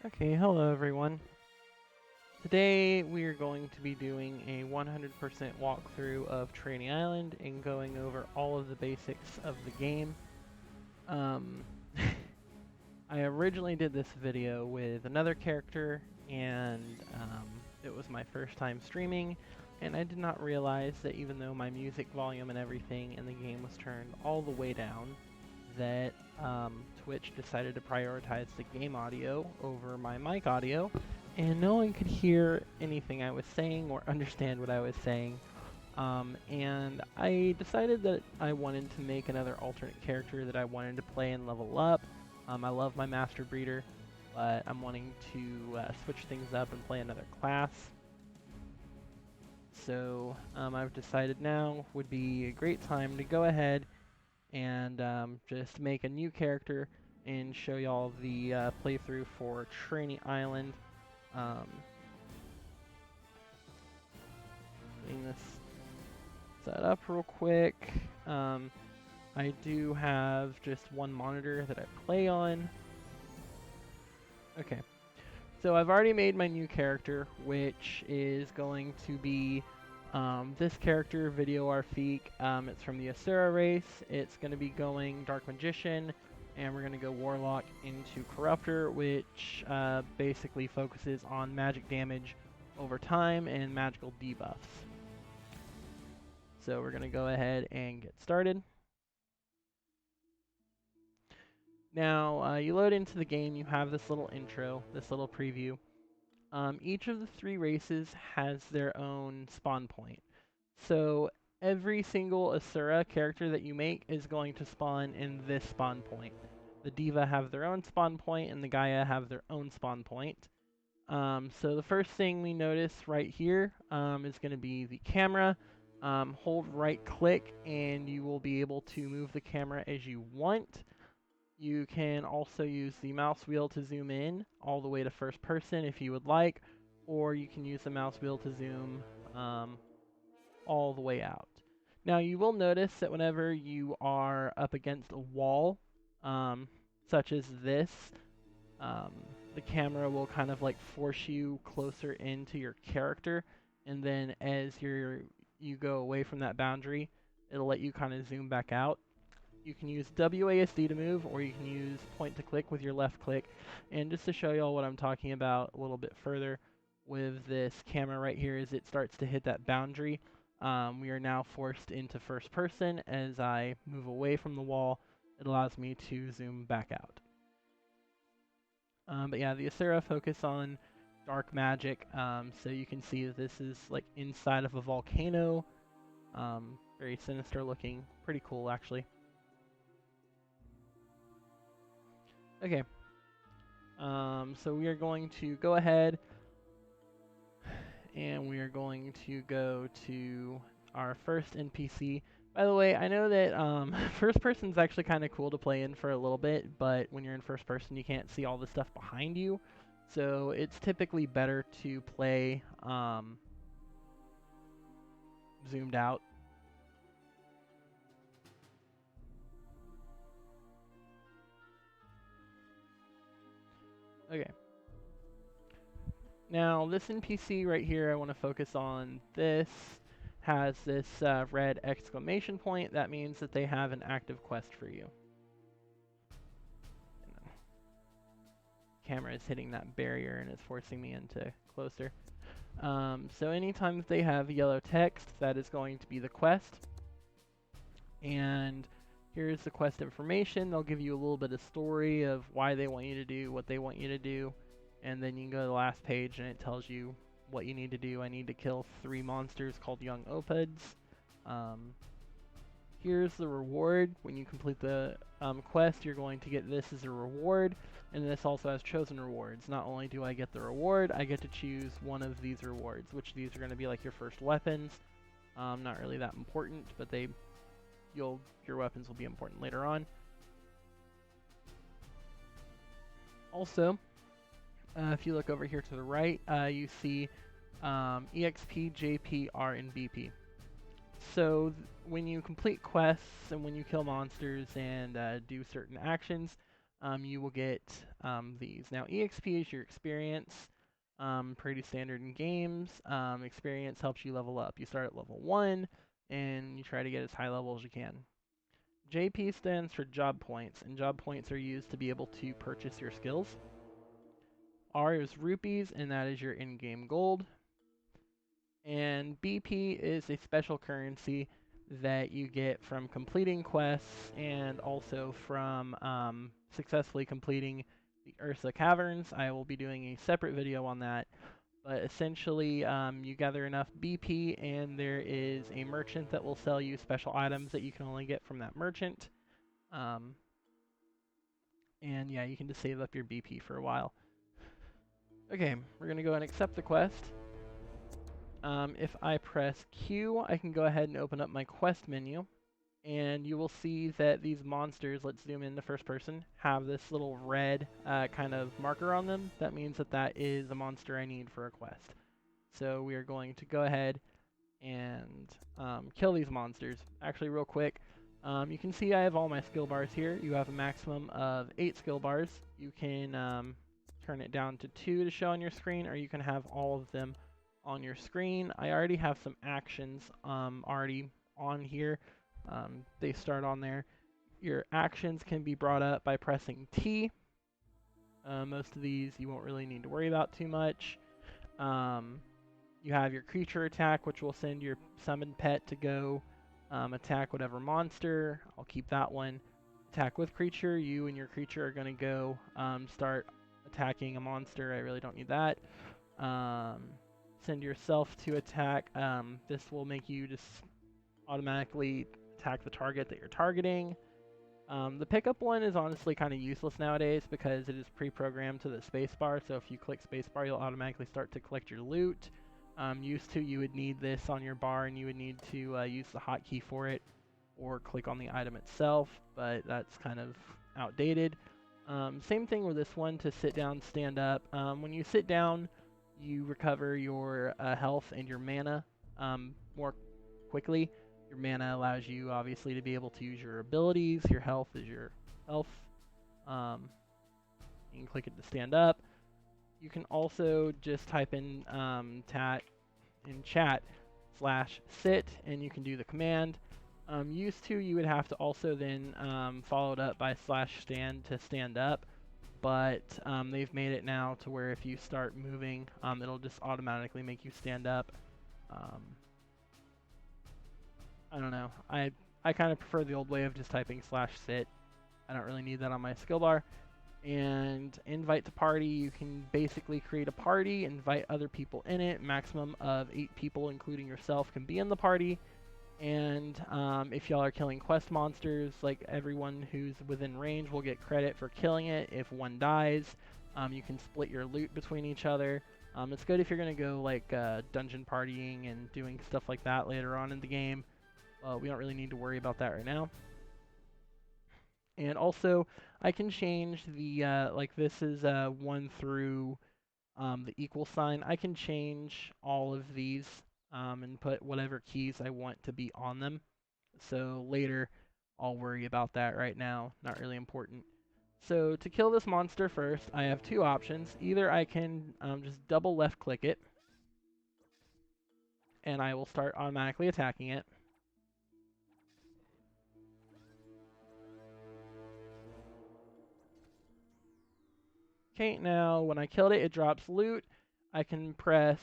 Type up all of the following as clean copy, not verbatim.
Okay, hello everyone. Today we are going to be doing a 100% walkthrough of Trainee Island and going over all of the basics of the game. Um, I originally did this video with another character and it was my first time streaming, and I did not realize that even though my music volume and everything in the game was turned all the way down, that Twitch decided to prioritize the game audio over my mic audio, and no one could hear anything I was saying or understand what I was saying. And I decided that I wanted to make another alternate character that I wanted to play and level up. I love my Master Breeder, but I'm wanting to switch things up and play another class. So I've decided now would be a great time to go ahead and just make a new character and show y'all the playthrough for Trainee Island. Getting this set up real quick. I do have just one monitor that I play on. Okay, so I've already made my new character, which is going to be this character, Video Arfik. It's from the Asura race. It's going to be going Dark Magician, and we're going to go Warlock into Corruptor, which basically focuses on magic damage over time and magical debuffs. So we're going to go ahead and get started. Now, you load into the game, you have this little intro, this little preview. Each of the three races has their own spawn point. So every single Asura character that you make is going to spawn in this spawn point. The Diva have their own spawn point, and the Gaia have their own spawn point. So the first thing we notice right here is going to be the camera. Hold right click and you will be able to move the camera as you want. You can also use the mouse wheel to zoom in all the way to first person if you would like, or you can use the mouse wheel to zoom all the way out. Now you will notice that whenever you are up against a wall, such as this, the camera will kind of like force you closer into your character, and then as you go away from that boundary, it'll let you kind of zoom back out. You can use WASD to move, or you can use point to click with your left click. And just to show y'all what I'm talking about a little bit further with this camera right here, as it starts to hit that boundary, we are now forced into first person. As I move away from the wall, it allows me to zoom back out. But yeah, the Asura focus on dark magic, so you can see that this is like inside of a volcano. Very sinister looking, pretty cool actually. Okay, so we are going to go ahead and we are going to go to our first NPC. By the way, I know that first person is actually kind of cool to play in for a little bit, but when you're in first person, you can't see all the stuff behind you. So it's typically better to play zoomed out. Okay. Now this NPC right here, I want to focus on this. Has this red exclamation point. That means that they have an active quest for you. Camera is hitting that barrier and it's forcing me into closer. So anytime that they have yellow text, that is going to be the quest. And here's the quest information. They'll give you a little bit of story of why they want you to do what they want you to do. And then you can go to the last page and it tells you what you need to do. I need to kill 3 monsters called young opids. Here's the reward. When you complete the quest, you're going to get this as a reward, and this also has chosen rewards. Not only do I get the reward, I get to choose one of these rewards, which these are going to be like your first weapons. Not really that important, but your weapons will be important later on. Also, if you look over here to the right, you see EXP, JP, R, and BP. So when you complete quests and when you kill monsters and do certain actions, you will get these. Now, EXP is your experience. Pretty standard in games. Experience helps you level up. You start at level 1, and you try to get as high level as you can. JP stands for job points, and job points are used to be able to purchase your skills. R is rupees, and that is your in-game gold. And BP is a special currency that you get from completing quests and also from successfully completing the Ursa Caverns. I will be doing a separate video on that. But essentially, you gather enough BP, and there is a merchant that will sell you special items that you can only get from that merchant. And yeah, you can just save up your BP for a while. Okay, we're going to go and accept the quest. If I press Q, I can go ahead and open up my quest menu. And you will see that these monsters, let's zoom in to first person, have this little red kind of marker on them. That means that that is a monster I need for a quest. So we are going to go ahead and kill these monsters. Actually, real quick, you can see I have all my skill bars here. You have a maximum of 8 skill bars. You can turn it down to 2 to show on your screen, or you can have all of them on your screen. I already have some actions already on here. They start on there. Your actions can be brought up by pressing T. Most of these you won't really need to worry about too much. You have your creature attack, which will send your summoned pet to go attack whatever monster. I'll keep that one. Attack with creature. You and your creature are going to go start attacking a monster. I really don't need that. Send yourself to attack. This will make you just automatically attack the target that you're targeting. The pickup one is honestly kind of useless nowadays because it is pre-programmed to the spacebar. So if you click spacebar, you'll automatically start to collect your loot. Used to, you would need this on your bar, and you would need to use the hotkey for it, or click on the item itself. But that's kind of outdated. Same thing with this one. To sit down, stand up. When you sit down, you recover your health and your mana more quickly. Your mana allows you, obviously, to be able to use your abilities. Your health is your health. You can click it to stand up. You can also just type in chat /sit, and you can do the command. Used to, you would have to also then follow it up by /stand to stand up. But they've made it now to where if you start moving, it'll just automatically make you stand up. I don't know. I kind of prefer the old way of just typing /sit. I don't really need that on my skill bar. And invite to party, you can basically create a party, invite other people in it. Maximum of 8 people, including yourself, can be in the party. And if y'all are killing quest monsters, like everyone who's within range will get credit for killing it. If one dies, you can split your loot between each other. It's good if you're going to go like dungeon partying and doing stuff like that later on in the game. We don't really need to worry about that right now. And also, I can change the, like this is 1 through the equal sign. I can change all of these and put whatever keys I want to be on them. So later, I'll worry about that. Right now, not really important. So to kill this monster first, I have 2 options. Either I can just double left click it, and I will start automatically attacking it. Okay, now when I killed it, it drops loot. I can press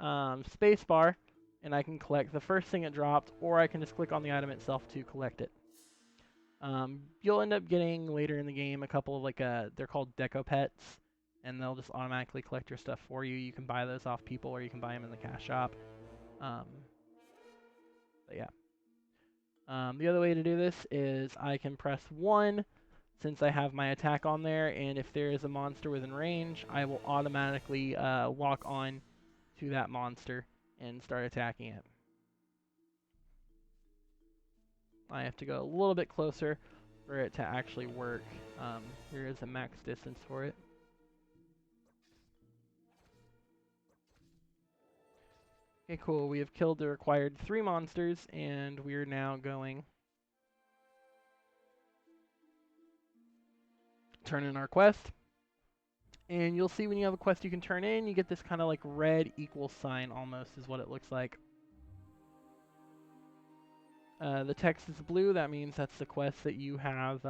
spacebar, and I can collect the first thing it dropped, or I can just click on the item itself to collect it. You'll end up getting later in the game a couple of they're called deco pets, and they'll just automatically collect your stuff for you. You can buy those off people, or you can buy them in the cash shop. But yeah. The other way to do this is I can press 1 since I have my attack on there, and if there is a monster within range, I will automatically walk on to that monster and start attacking it. I have to go a little bit closer for it to actually work. There is a max distance for it. Okay, cool. We have killed the required 3 monsters, and we are now going turn in our quest. And you'll see when you have a quest you can turn in, you get this kind of like red equal sign almost is what it looks like. The text is blue, that means that's the quest that you have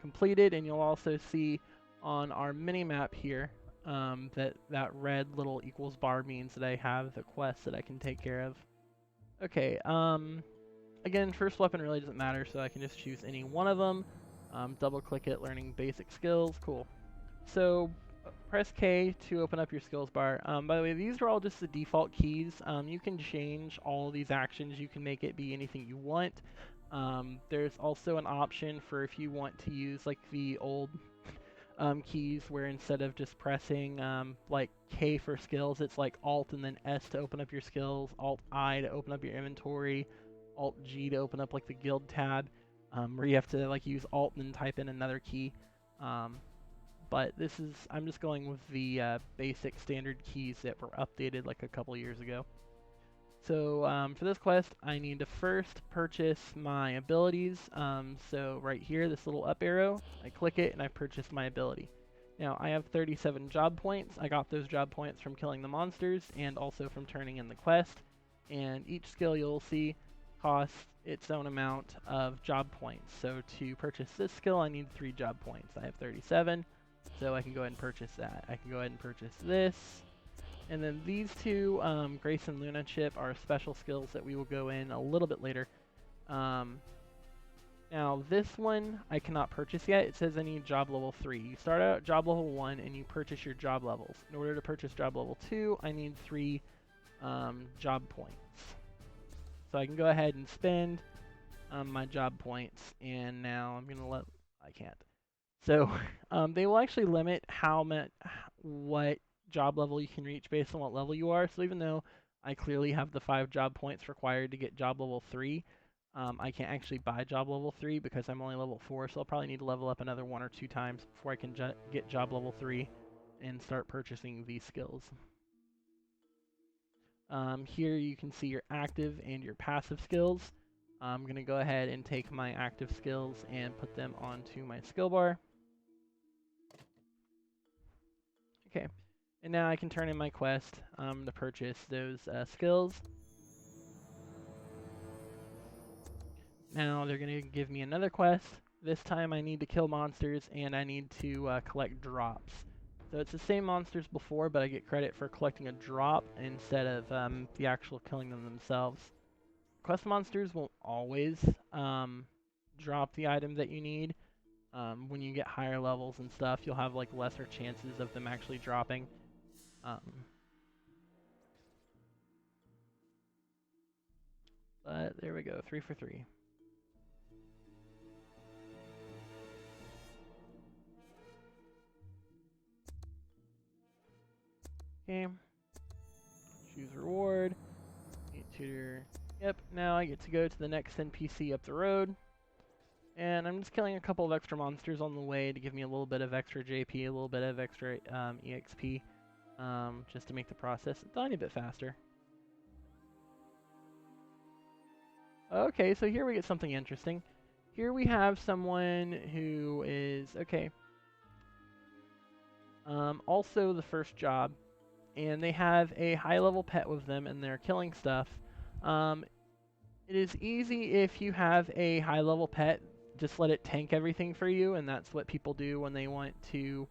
completed, and you'll also see on our mini map here that red little equals bar means that I have the quest that I can take care of. Okay, again, first weapon really doesn't matter, so I can just choose any one of them. Double click it, learning basic skills, cool. So press K to open up your skills bar. By the way, these are all just the default keys. You can change all these actions. You can make it be anything you want. There's also an option for if you want to use like the old keys where instead of just pressing like K for skills, it's like Alt and then S to open up your skills, Alt I to open up your inventory, Alt G to open up like the guild tab, where you have to like use Alt and then type in another key. But I'm just going with the basic standard keys that were updated like a couple years ago. So for this quest, I need to first purchase my abilities. So right here, this little up arrow, I click it and I purchase my ability. Now I have 37 job points. I got those job points from killing the monsters and also from turning in the quest. And each skill you'll see costs its own amount of job points. So to purchase this skill, I need 3 job points. I have 37, so I can go ahead and purchase that. I can go ahead and purchase this. And then these two, Grace and Luna Chip, are special skills that we will go in a little bit later. Now this one I cannot purchase yet. It says I need job level 3. You start out at job level 1 and you purchase your job levels. In order to purchase job level 2, I need 3 job points. So I can go ahead and spend my job points, and now I'm gonna I can't. So they will actually limit what job level you can reach based on what level you are. So even though I clearly have the 5 job points required to get job level 3, I can't actually buy job level 3 because I'm only level 4, so I'll probably need to level up another 1 or 2 times before I can get job level 3 and start purchasing these skills. Here you can see your active and your passive skills. I'm going to go ahead and take my active skills and put them onto my skill bar. Okay, and now I can turn in my quest to purchase those skills. Now they're going to give me another quest. This time I need to kill monsters and I need to collect drops. So it's the same monsters before, but I get credit for collecting a drop instead of the actual killing them themselves. Quest monsters won't always drop the item that you need. When you get higher levels and stuff, you'll have like lesser chances of them actually dropping. But there we go, 3 for 3. Okay. Choose reward. Meet tutor. Yep, now I get to go to the next NPC up the road. And I'm just killing a couple of extra monsters on the way to give me a little bit of extra JP, a little bit of extra EXP, just to make the process a tiny bit faster. Okay, so here we get something interesting. Here we have someone who is, okay, also the first job, and they have a high-level pet with them, and they're killing stuff. It is easy if you have a high-level pet, just let it tank everything for you, and that's what people do when they want to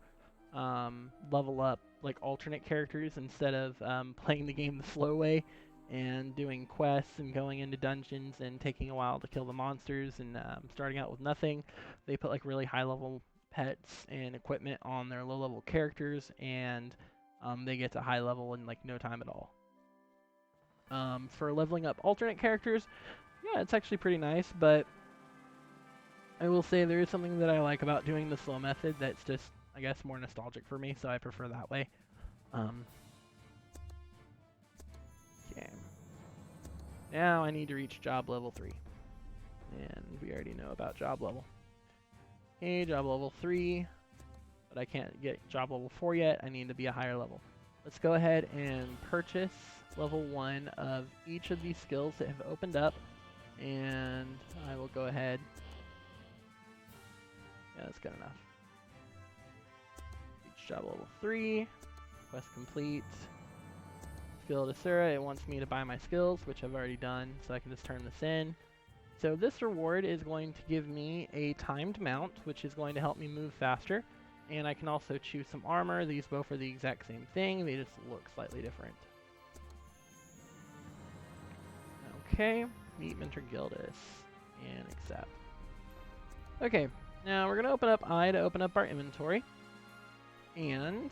level up like alternate characters instead of playing the game the slow way and doing quests and going into dungeons and taking a while to kill the monsters and starting out with nothing. They put like really high-level pets and equipment on their low-level characters, and they get to high level in like no time at all. For leveling up alternate characters, yeah, it's actually pretty nice, but I will say there is something that I like about doing the slow method that's just, I guess, more nostalgic for me, so I prefer that way. Okay. Now I need to reach job level 3. And we already know about job level. Okay, job level 3. But I can't get job level 4 yet. I need to be a higher level. Let's go ahead and purchase level 1 of each of these skills that have opened up. And I will go ahead Yeah, that's good enough. Reach job level 3. Quest complete. Skill to Sura, it wants me to buy my skills, which I've already done, so I can just turn this in. So this reward is going to give me a timed mount, which is going to help me move faster. And I can also choose some armor. These both are the exact same thing, they just look slightly different. Okay, meet Mentor Gildus, and accept. Okay, now we're going to open up I to open up our inventory. And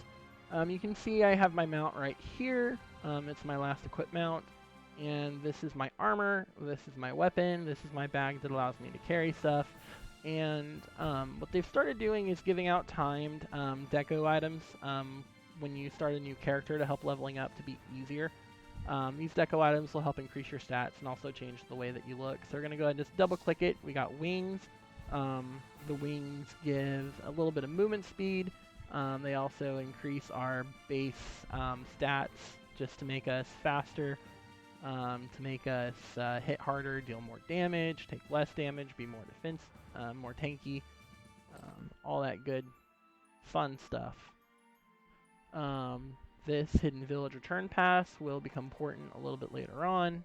you can see I have my mount right here. It's my last equip mount. And this is my armor, this is my weapon, this is my bag that allows me to carry stuff. And what they've started doing is giving out timed deco items when you start a new character to help leveling up to be easier. These deco items will help increase your stats and also change the way that you look. So we're going to go ahead and just double click it. We got wings. The wings give a little bit of movement speed. They also increase our base stats just to make us faster, to make us hit harder, deal more damage, take less damage, be more defense, more tanky, all that good fun stuff. This Hidden Village Return Pass will become important a little bit later on.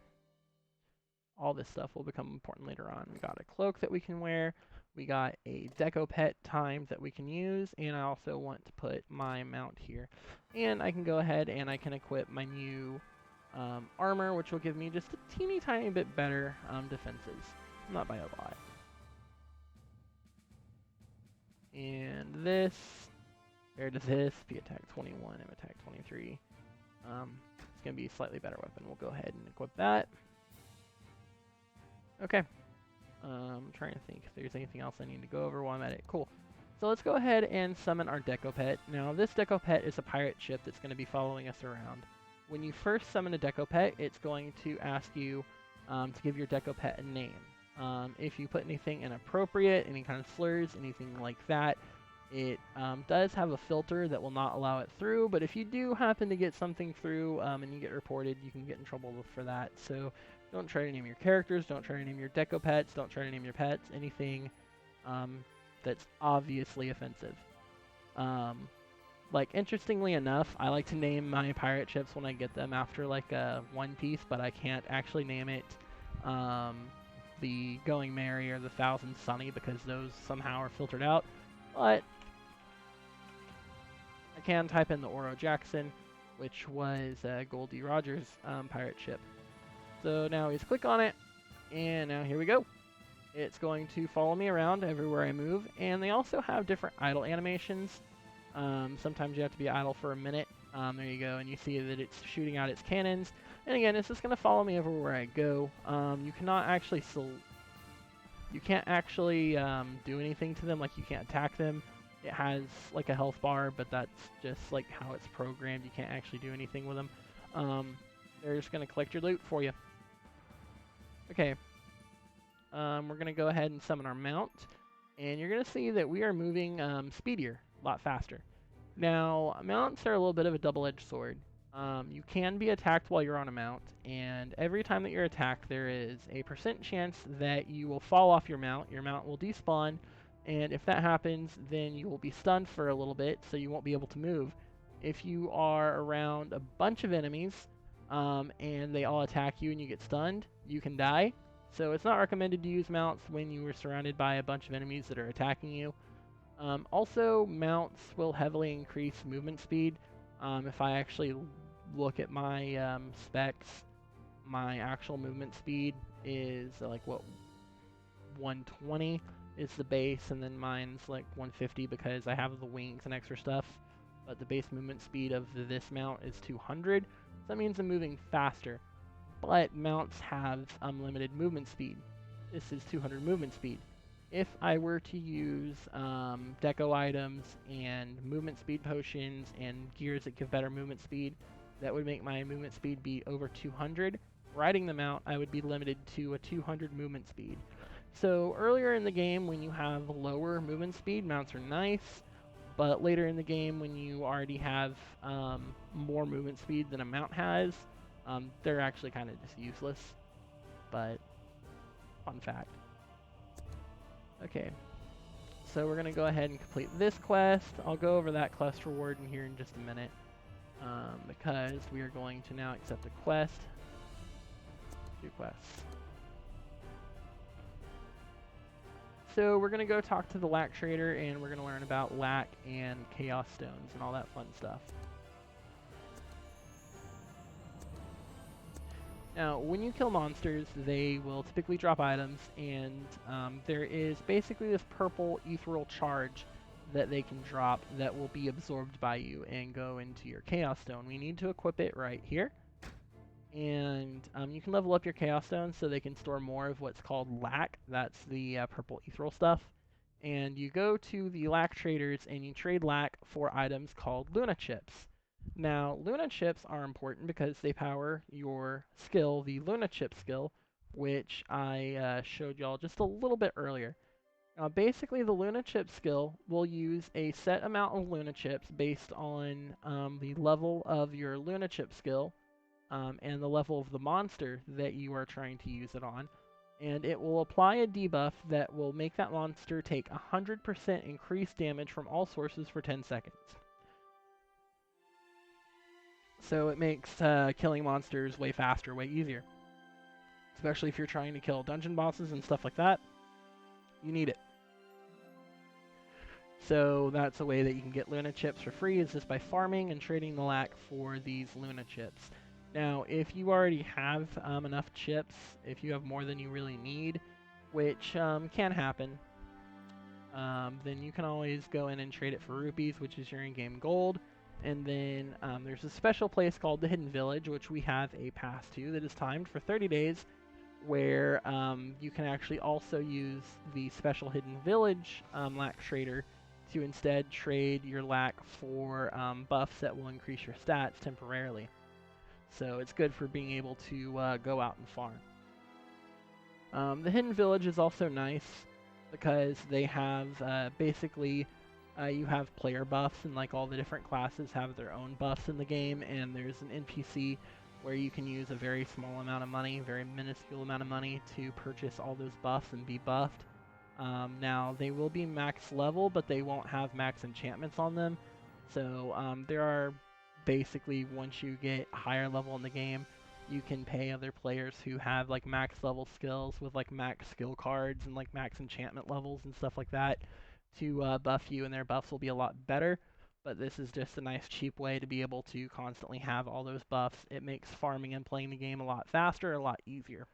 All this stuff will become important later on. We got a cloak that we can wear. We got a deco pet time that we can use, and I also want to put my mount here. And I can go ahead and I can equip my new armor, which will give me just a teeny tiny bit better defenses. Not by a lot. And this, compared to this, be attack 21, I'm attack 23. It's going to be a slightly better weapon. We'll go ahead and equip that. Okay. I'm trying to think if there's anything else I need to go over while I'm at it. Cool. So let's go ahead and summon our Deco Pet. Now this Deco Pet is a pirate ship that's going to be following us around. When you first summon a Deco Pet, it's going to ask you to give your Deco Pet a name. If you put anything inappropriate, any kind of slurs, anything like that, it does have a filter that will not allow it through, but if you do happen to get something through and you get reported, you can get in trouble for that. So don't try to name your characters, don't try to name your Deco Pets, don't try to name your pets, anything that's obviously offensive. Like, interestingly enough, I like to name my pirate ships when I get them after, like, One Piece, but I can't actually name it the Going Merry or the Thousand Sunny because those somehow are filtered out. But I can type in the Oro Jackson, which was Goldie Rogers' pirate ship. So now we just click on it, and now here we go. It's going to follow me around everywhere I move, and they also have different idle animations. Sometimes you have to be idle for a minute. There you go, and you see that it's shooting out its cannons. And again, it's just going to follow me everywhere I go. You cannot actually you can't actually do anything to them, like you can't attack them. It has like a health bar, but that's just like how it's programmed. You can't actually do anything with them. They're just going to collect your loot for you. Okay. We're going to go ahead and summon our mount, and you're going to see that we are moving speedier, a lot faster. Now, mounts are a little bit of a double-edged sword. You can be attacked while you're on a mount, and every time that you're attacked, there is a % chance that you will fall off your mount will despawn, and if that happens, then you will be stunned for a little bit, so you won't be able to move. If you are around a bunch of enemies, and they all attack you and you get stunned, you can die. So it's not recommended to use mounts when you are surrounded by a bunch of enemies that are attacking you. Also, mounts will heavily increase movement speed. If I actually look at my specs, my actual movement speed is like, what, 120 is the base, and then mine's like 150 because I have the wings and extra stuff. But the base movement speed of this mount is 200, so that means I'm moving faster. But mounts have unlimited movement speed. This is 200 movement speed. If I were to use deco items and movement speed potions and gears that give better movement speed, that would make my movement speed be over 200. Riding the mount, I would be limited to a 200 movement speed. So earlier in the game, when you have lower movement speed, mounts are nice. But later in the game, when you already have more movement speed than a mount has, they're actually kind of just useless, but fun fact. Okay, So we're going to go ahead and complete this quest. I'll go over that quest reward in here in just a minute, because we are going to now accept a quest. 2 quests. So we're going to go talk to the lac trader, and we're going to learn about lac and chaos stones and all that fun stuff. Now, when you kill monsters, they will typically drop items, and there is basically this purple ethereal charge that they can drop that will be absorbed by you and go into your chaos stone. We need to equip it right here. And you can level up your chaos stones so they can store more of what's called lac. That's the purple ethereal stuff. And you go to the lac traders and you trade lac for items called Luna chips. Now, Luna chips are important because they power your skill, the Luna chip skill, which I showed y'all just a little bit earlier. Basically, the Luna chip skill will use a set amount of Luna chips based on the level of your Luna chip skill and the level of the monster that you are trying to use it on. And it will apply a debuff that will make that monster take 100% increased damage from all sources for 10 seconds. So it makes killing monsters way faster, way easier. Especially if you're trying to kill dungeon bosses and stuff like that. You need it. So that's a way that you can get Luna chips for free, is just by farming and trading the lac for these Luna chips. Now, if you already have enough chips, if you have more than you really need, which can happen, then you can always go in and trade it for rupees, which is your in-game gold. And then there's a special place called the Hidden Village, which we have a pass to that is timed for 30 days, where you can actually also use the special Hidden Village lac trader to instead trade your lac for buffs that will increase your stats temporarily. So it's good for being able to go out and farm. The Hidden Village is also nice because they have basically you have player buffs, and like all the different classes have their own buffs in the game, and there's an NPC where you can use a very small amount of money, very minuscule amount of money, to purchase all those buffs and be buffed. Now, they will be max level, but they won't have max enchantments on them. So there are basically, once you get higher level in the game, you can pay other players who have like max level skills with like max skill cards and like max enchantment levels and stuff like that to buff you, and their buffs will be a lot better. But this is just a nice cheap way to be able to constantly have all those buffs. It makes farming and playing the game a lot faster, a lot easier.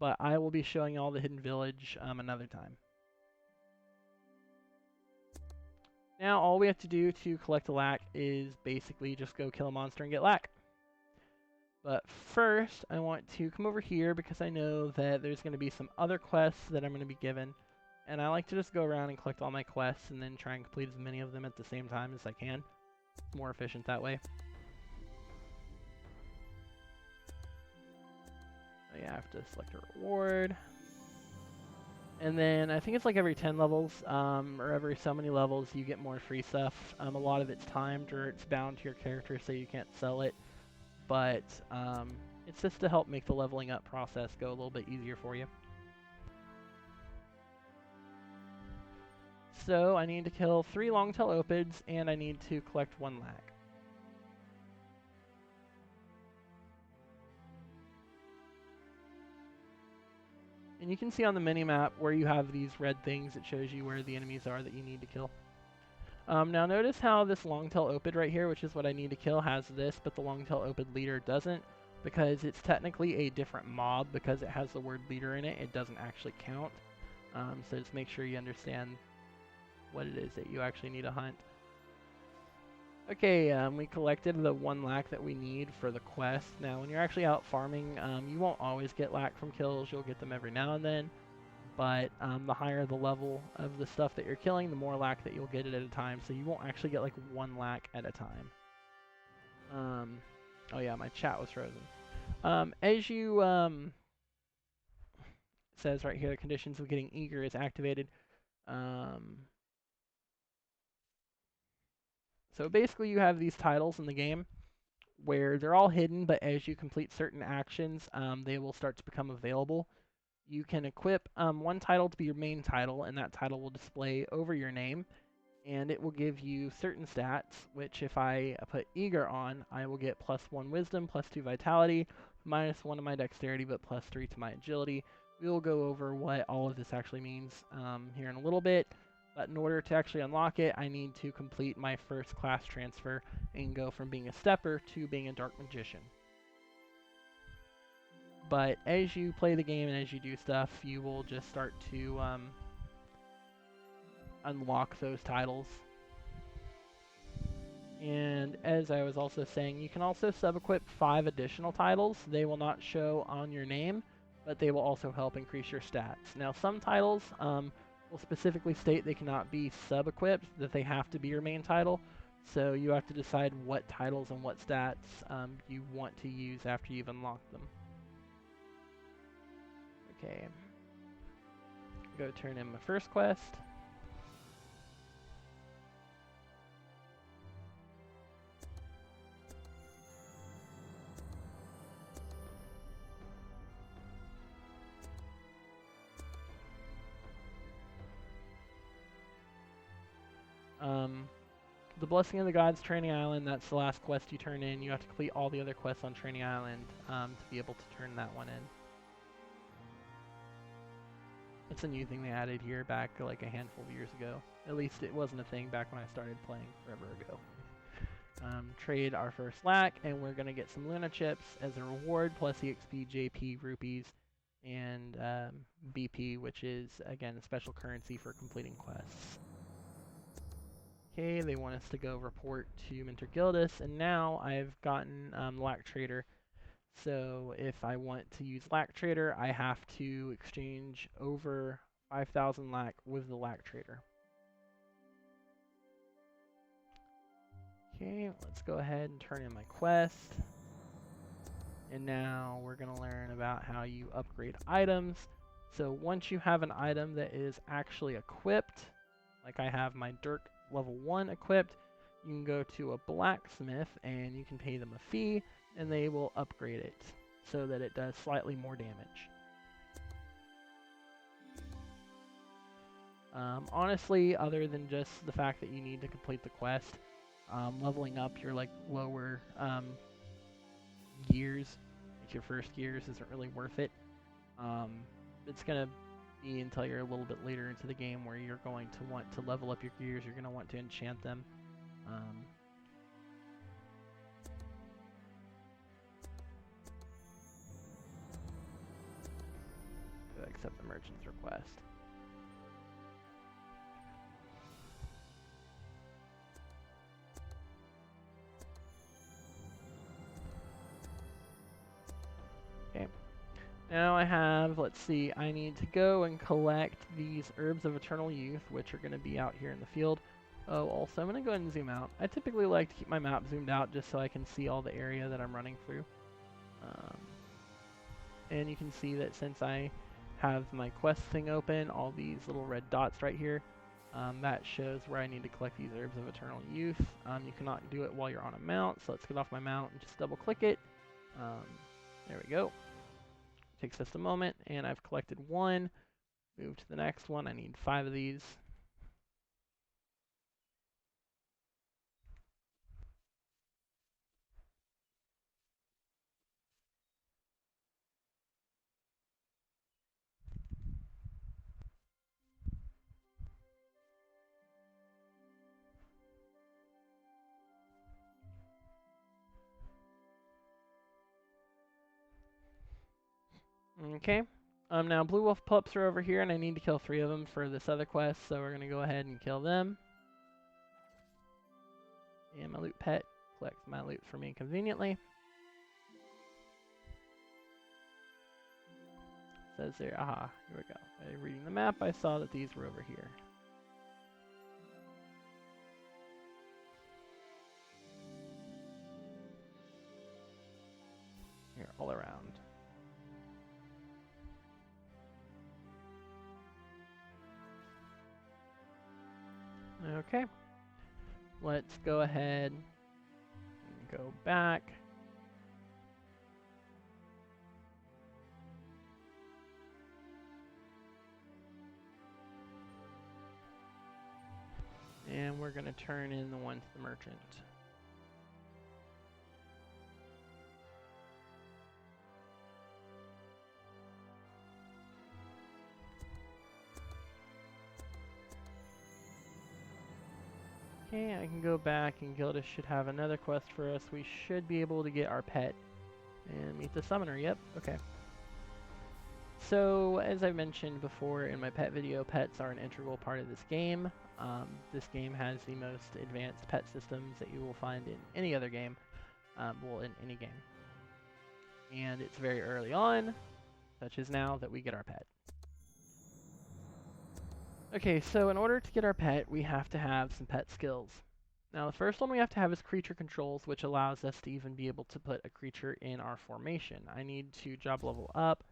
But I will be showing you all the Hidden Village another time. Now all we have to do to collect the lac is basically just go kill a monster and get lac. But first, I want to come over here because I know that there's going to be some other quests that I'm going to be given. And I like to just go around and collect all my quests and then try and complete as many of them at the same time as I can. It's more efficient that way. I have to select a reward. And then I think it's like every 10 levels, or every so many levels, you get more free stuff. A lot of it's timed, or it's bound to your character so you can't sell it. But it's just to help make the leveling up process go a little bit easier for you. So I need to kill 3 longtail opids, and I need to collect 1 lac. And you can see on the mini-map where you have these red things, it shows you where the enemies are that you need to kill. Now notice how this longtail opid right here, which is what I need to kill, has this, but the longtail opid leader doesn't, because it's technically a different mob. Because it has the word leader in it, it doesn't actually count. So just make sure you understand what it is that you actually need to hunt. Okay, we collected the 1 lac that we need for the quest. Now, when you're actually out farming, you won't always get lac from kills. You'll get them every now and then. But the higher the level of the stuff that you're killing, the more lac that you'll get at a time. So you won't actually get like 1 lac at a time. Oh yeah, my chat was frozen. As you it says right here, the conditions of getting eager is activated. So basically you have these titles in the game where they're all hidden, but as you complete certain actions, they will start to become available. You can equip one title to be your main title, and that title will display over your name, and it will give you certain stats, which if I put Eager on, I will get +1 Wisdom, +2 Vitality, -1 to my Dexterity, but +3 to my Agility. We will go over what all of this actually means here in a little bit, but in order to actually unlock it, I need to complete my first class transfer and go from being a Stepper to being a Dark Magician. But as you play the game and as you do stuff, you will just start to unlock those titles. And as I was also saying, you can also sub-equip 5 additional titles. They will not show on your name, but they will also help increase your stats. Now, some titles will specifically state they cannot be sub-equipped, that they have to be your main title. So you have to decide what titles and what stats you want to use after you've unlocked them. Okay. Go turn in my first quest. The Blessing of the Gods, Trainee Island, that's the last quest you turn in. You have to complete all the other quests on Trainee Island to be able to turn that one in. It's a new thing they added here back like a handful of years ago. At least it wasn't a thing back when I started playing forever ago. Trade our first lack, and we're going to get some Luna Chips as a reward, plus EXP, JP, Rupees, and BP, which is, again, a special currency for completing quests. Okay, they want us to go report to Mentor Gildas, and now I've gotten Lack Trader. So if I want to use Lack Trader, I have to exchange over 5,000 Lack with the Lack Trader. Okay, let's go ahead and turn in my quest. And now we're going to learn about how you upgrade items. So once you have an item that is actually equipped, like I have my Dirk level 1 equipped, you can go to a blacksmith and you can pay them a fee and they will upgrade it so that it does slightly more damage. Honestly, other than just the fact that you need to complete the quest, leveling up your like lower gears, like your first gears, isn't really worth it. It's gonna be until you're a little bit later into the game where you're going to want to level up your gears. You're gonna want to enchant them. Accept the merchant's request. Okay. Now I have, let's see, I need to go and collect these Herbs of Eternal Youth, which are going to be out here in the field. Oh, also, I'm going to go ahead and zoom out. I typically like to keep my map zoomed out just so I can see all the area that I'm running through. And you can see that since I have my quest thing open, all these little red dots right here, that shows where I need to collect these Herbs of Eternal Youth. You cannot do it while you're on a mount, so let's get off my mount and just double click it. There we go. Takes just a moment, and I've collected 1. Move to the next one. I need 5 of these. Okay. Now Blue Wolf pups are over here, and I need to kill 3 of them for this other quest, so we're going to go ahead and kill them. And my loot pet collects my loot for me conveniently. Says there, aha, here we go. By reading the map, I saw that these were over here. Here, all around. Okay. Let's go ahead and go back. And we're going to turn in the one to the merchant. Okay, I can go back and Gildas should have another quest for us. We should be able to get our pet and meet the summoner. Yep, okay. So, as I mentioned before in my pet video, pets are an integral part of this game. This game has the most advanced pet systems that you will find in any other game. Well, in any game. And it's very early on, such as now, that we get our pet. Okay, so in order to get our pet, we have to have some pet skills. Now, the first one we have to have is creature controls, which allows us to even be able to put a creature in our formation. I need to job level up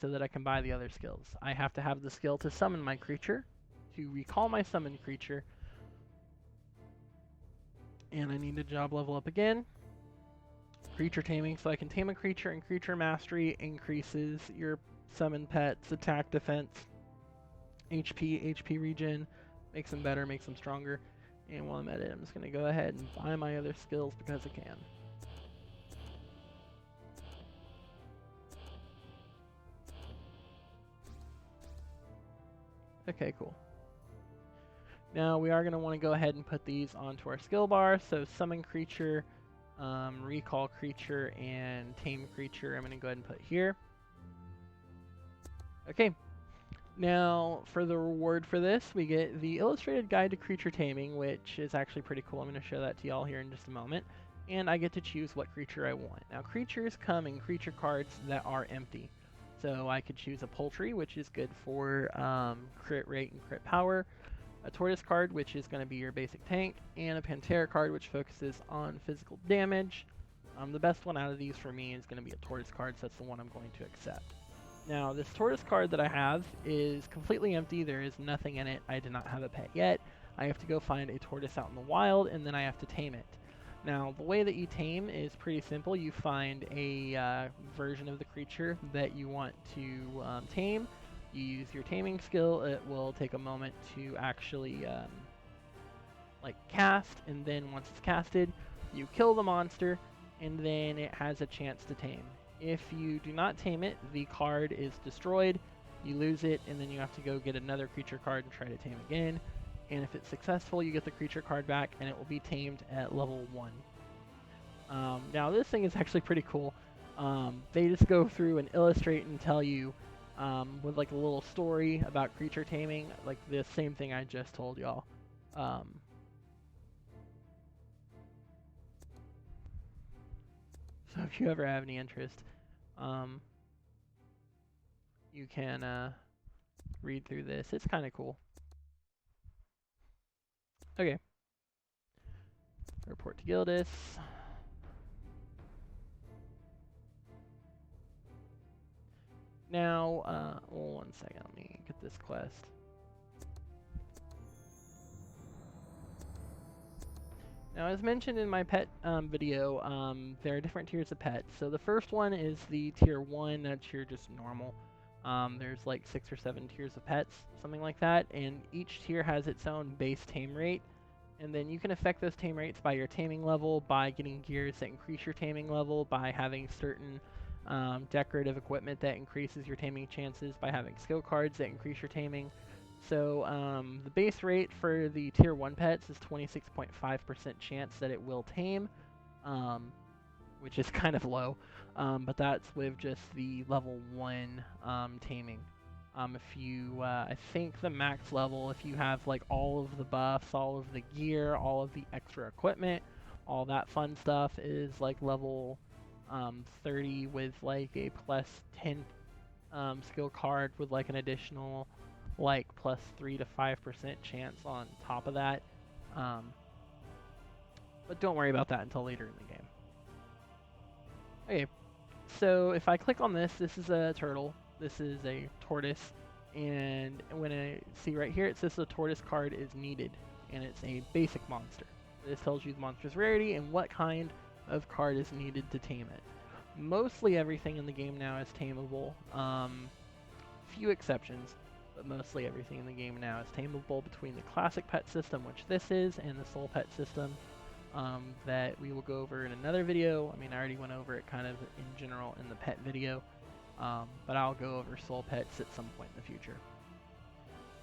so that I can buy the other skills. I have to have the skill to summon my creature, to recall my summoned creature, and I need to job level up again. Creature taming, so I can tame a creature, and creature mastery increases your summon pet's attack, defense, HP regen, makes them better, makes them stronger. And while I'm at it, I'm just going to go ahead and buy my other skills because I can. Okay, cool. Now we are going to want to go ahead and put these onto our skill bar. So summon creature, recall creature, and tame creature I'm going to go ahead and put here. Okay. Now, for the reward for this, we get the Illustrated Guide to Creature Taming, which is actually pretty cool. I'm going to show that to y'all here in just a moment. And I get to choose what creature I want. Now, creatures come in creature cards that are empty. So I could choose a poultry, which is good for crit rate and crit power, a tortoise card, which is going to be your basic tank, and a Pantera card, which focuses on physical damage. The best one out of these for me is going to be a tortoise card, so that's the one I'm going to accept. Now, this tortoise card that I have is completely empty. There is nothing in it. I did not have a pet yet. I have to go find a tortoise out in the wild, and then I have to tame it. Now, the way that you tame is pretty simple. You find a version of the creature that you want to tame. You use your taming skill. It will take a moment to actually cast, and then once it's casted, you kill the monster, and then it has a chance to tame. If you do not tame it, the card is destroyed, you lose it, and then you have to go get another creature card and try to tame again. And if it's successful, you get the creature card back, and it will be tamed at level 1. Now, this thing is actually pretty cool. They just go through and illustrate and tell you with like a little story about creature taming, like the same thing I just told y'all. So if you ever have any interest, you can read through this. It's kind of cool. Okay. Report to Gildas. Now, well, 1 second. Let me get this quest. Now, as mentioned in my pet video, there are different tiers of pets. So the first one is the tier 1. That's your just normal. There's like 6 or 7 tiers of pets, something like that. And each tier has its own base tame rate. And then you can affect those tame rates by your taming level, by getting gears that increase your taming level, by having certain decorative equipment that increases your taming chances, by having skill cards that increase your taming. So the base rate for the tier 1 pets is 26.5% chance that it will tame, which is kind of low, but that's with just the level 1 taming. If you, I think the max level, if you have like all of the buffs, all of the gear, all of the extra equipment, all that fun stuff, is like level 30 with like a plus 10 skill card with like an additional like plus 3 to 5% chance on top of that. But don't worry about that until later in the game. Okay, so if I click on this, this is a turtle, this is a tortoise, and when I see right here, it says the tortoise card is needed, and it's a basic monster. This tells you the monster's rarity and what kind of card is needed to tame it. Mostly everything in the game now is tameable. Few exceptions. but mostly everything in the game now is tameable between the classic pet system, which this is, and the soul pet system that we will go over in another video. I mean, I already went over it kind of in general in the pet video, but I'll go over soul pets at some point in the future.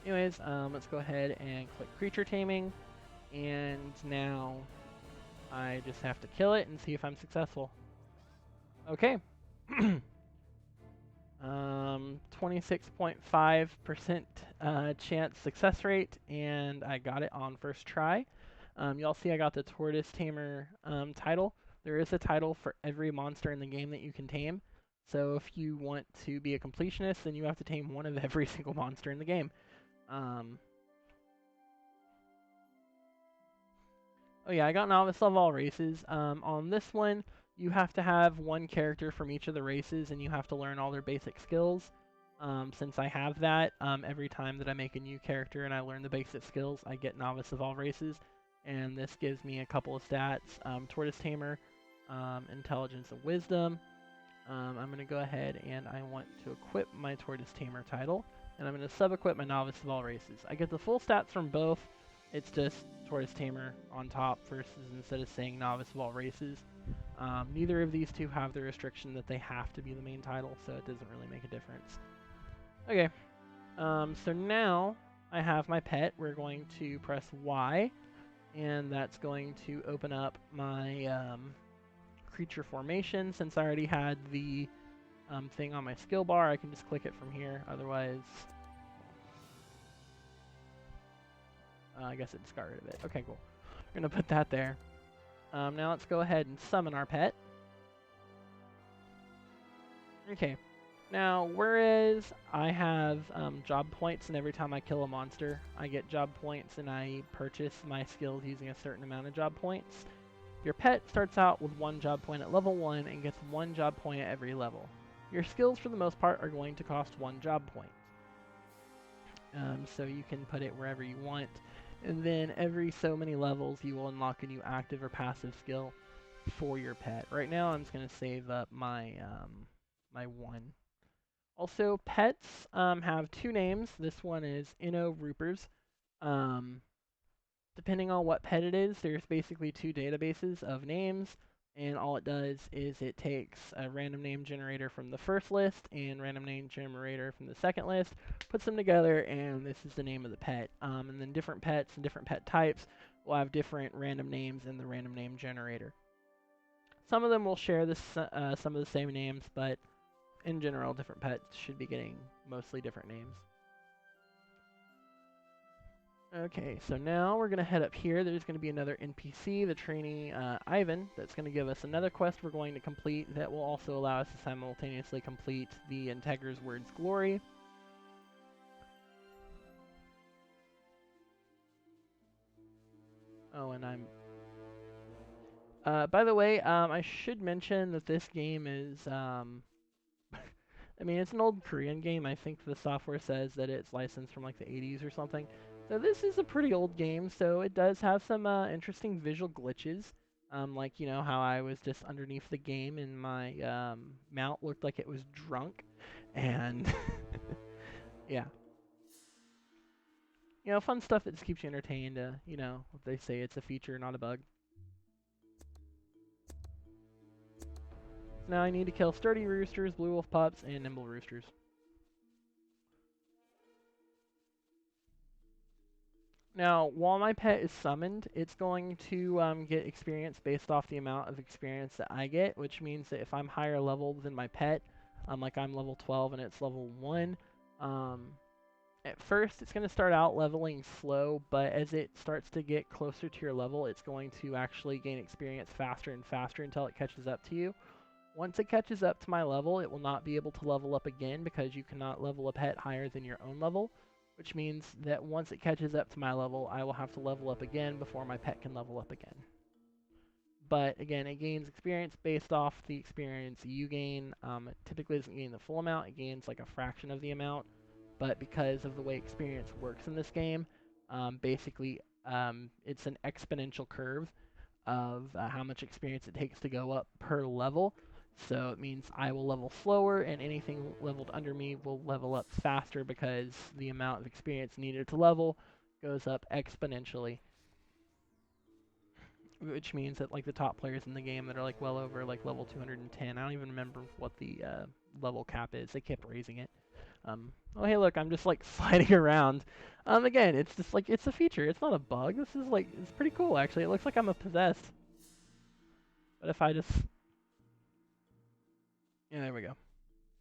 Anyways, let's go ahead and click creature taming, and now I just have to kill it and see if I'm successful. Okay. 26.5% chance success rate, and I got it on first try. Y'all see I got the Tortoise Tamer title. There is a title for every monster in the game that you can tame. So if you want to be a completionist, then you have to tame one of every single monster in the game. Oh yeah, I got novice level all races. On this one, you have to have one character from each of the races, and you have to learn all their basic skills. Since I have that, every time that I make a new character and I learn the basic skills, I get novice of all races, and this gives me a couple of stats. Tortoise Tamer, Intelligence and Wisdom. I'm going to go ahead and I want to equip my Tortoise Tamer title, and I'm going to sub-equip my novice of all races. I get the full stats from both. It's just Tortoise Tamer on top versus instead of saying novice of all races. Neither of these two have the restriction that they have to be the main title, so it doesn't really make a difference. Okay, so now I have my pet. We're going to press Y, and that's going to open up my creature formation. Since I already had the thing on my skill bar, I can just click it from here. Otherwise, I guess it discarded it. Okay, cool. We're going to put that there. Now let's go ahead and summon our pet. Okay. Now, whereas I have job points, and every time I kill a monster, I get job points, and I purchase my skills using a certain amount of job points, your pet starts out with 1 job point at level 1 and gets 1 job point at every level. Your skills, for the most part, are going to cost 1 job point. So you can put it wherever you want. And then every so many levels, you will unlock a new active or passive skill for your pet. Right now, I'm just going to save up my my 1. Also, pets have 2 names. This one is Inno Roopers. Depending on what pet it is, there's basically 2 databases of names. And all it does is it takes a random name generator from the first list and random name generator from the second list, puts them together, and this is the name of the pet. And then different pets and different pet types will have different random names in the random name generator. Some of them will share this, some of the same names, but in general, different pets should be getting mostly different names. Okay, so now we're going to head up here. There's going to be another NPC, the Trainee Island, that's going to give us another quest we're going to complete that will also allow us to simultaneously complete the Integra's Word's Glory. Oh, and I'm... by the way, I should mention that this game is... I mean, it's an old Korean game. I think the software says that it's licensed from like the 80s or something. So this is a pretty old game, so it does have some interesting visual glitches. Like, you know, how I was just underneath the game and my mount looked like it was drunk. And, yeah. You know, fun stuff that just keeps you entertained. You know, they say it's a feature, not a bug. Now I need to kill sturdy roosters, blue wolf pups, and nimble roosters. Now, while my pet is summoned, it's going to get experience based off the amount of experience that I get, which means that if I'm higher level than my pet, like I'm level 12 and it's level 1, at first it's going to start out leveling slow, but as it starts to get closer to your level, it's going to actually gain experience faster and faster until it catches up to you. Once it catches up to my level, it will not be able to level up again because you cannot level a pet higher than your own level, which means that once it catches up to my level, I will have to level up again before my pet can level up again. But again, it gains experience based off the experience you gain. It typically doesn't gain the full amount, it gains like a fraction of the amount. But because of the way experience works in this game, basically it's an exponential curve of how much experience it takes to go up per level. So it means I will level slower, and anything leveled under me will level up faster because the amount of experience needed to level goes up exponentially. Which means that like the top players in the game that are like well over like level 210, I don't even remember what the level cap is. They kept raising it. Oh hey, look, I'm just like sliding around. Again, it's just like it's a feature. It's not a bug. This is like it's pretty cool actually. It looks like I'm a possessed. But if I just, yeah, there we go.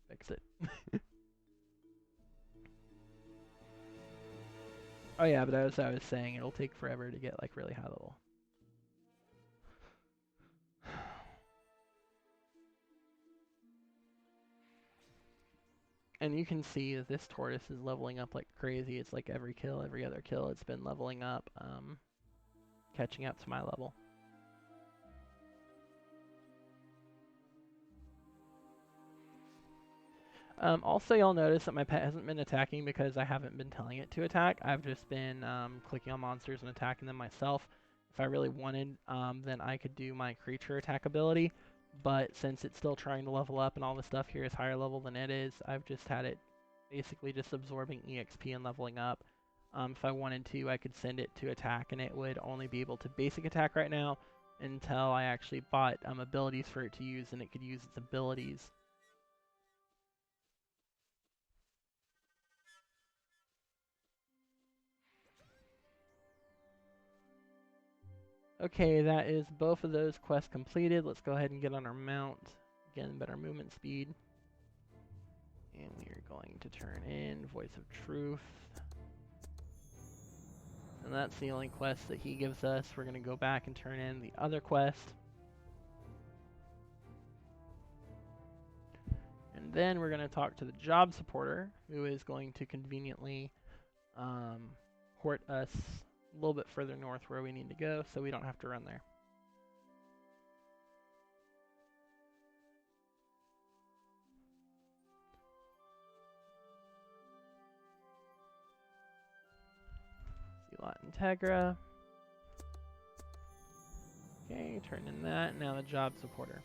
Fix it. Oh yeah, but as I was saying, it'll take forever to get like really high level. And you can see that this tortoise is leveling up like crazy. It's like every kill, every other kill, it's been leveling up, catching up to my level. Also, you'll notice that my pet hasn't been attacking because I haven't been telling it to attack. I've just been clicking on monsters and attacking them myself. If I really wanted, then I could do my creature attack ability. But since it's still trying to level up and all the stuff here is higher level than it is, I've just had it basically just absorbing EXP and leveling up. If I wanted to, I could send it to attack, and it would only be able to basic attack right now until I actually bought abilities for it to use, and it could use its abilities. Okay, that is both of those quests completed. Let's go ahead and get on our mount. Again, better movement speed. And we are going to turn in Voice of Truth. And that's the only quest that he gives us. We're going to go back and turn in the other quest. And then we're going to talk to the job supporter, who is going to conveniently port us a little bit further north where we need to go so we don't have to run there. Lot Integra. Okay, turn in that. Now the job supporter.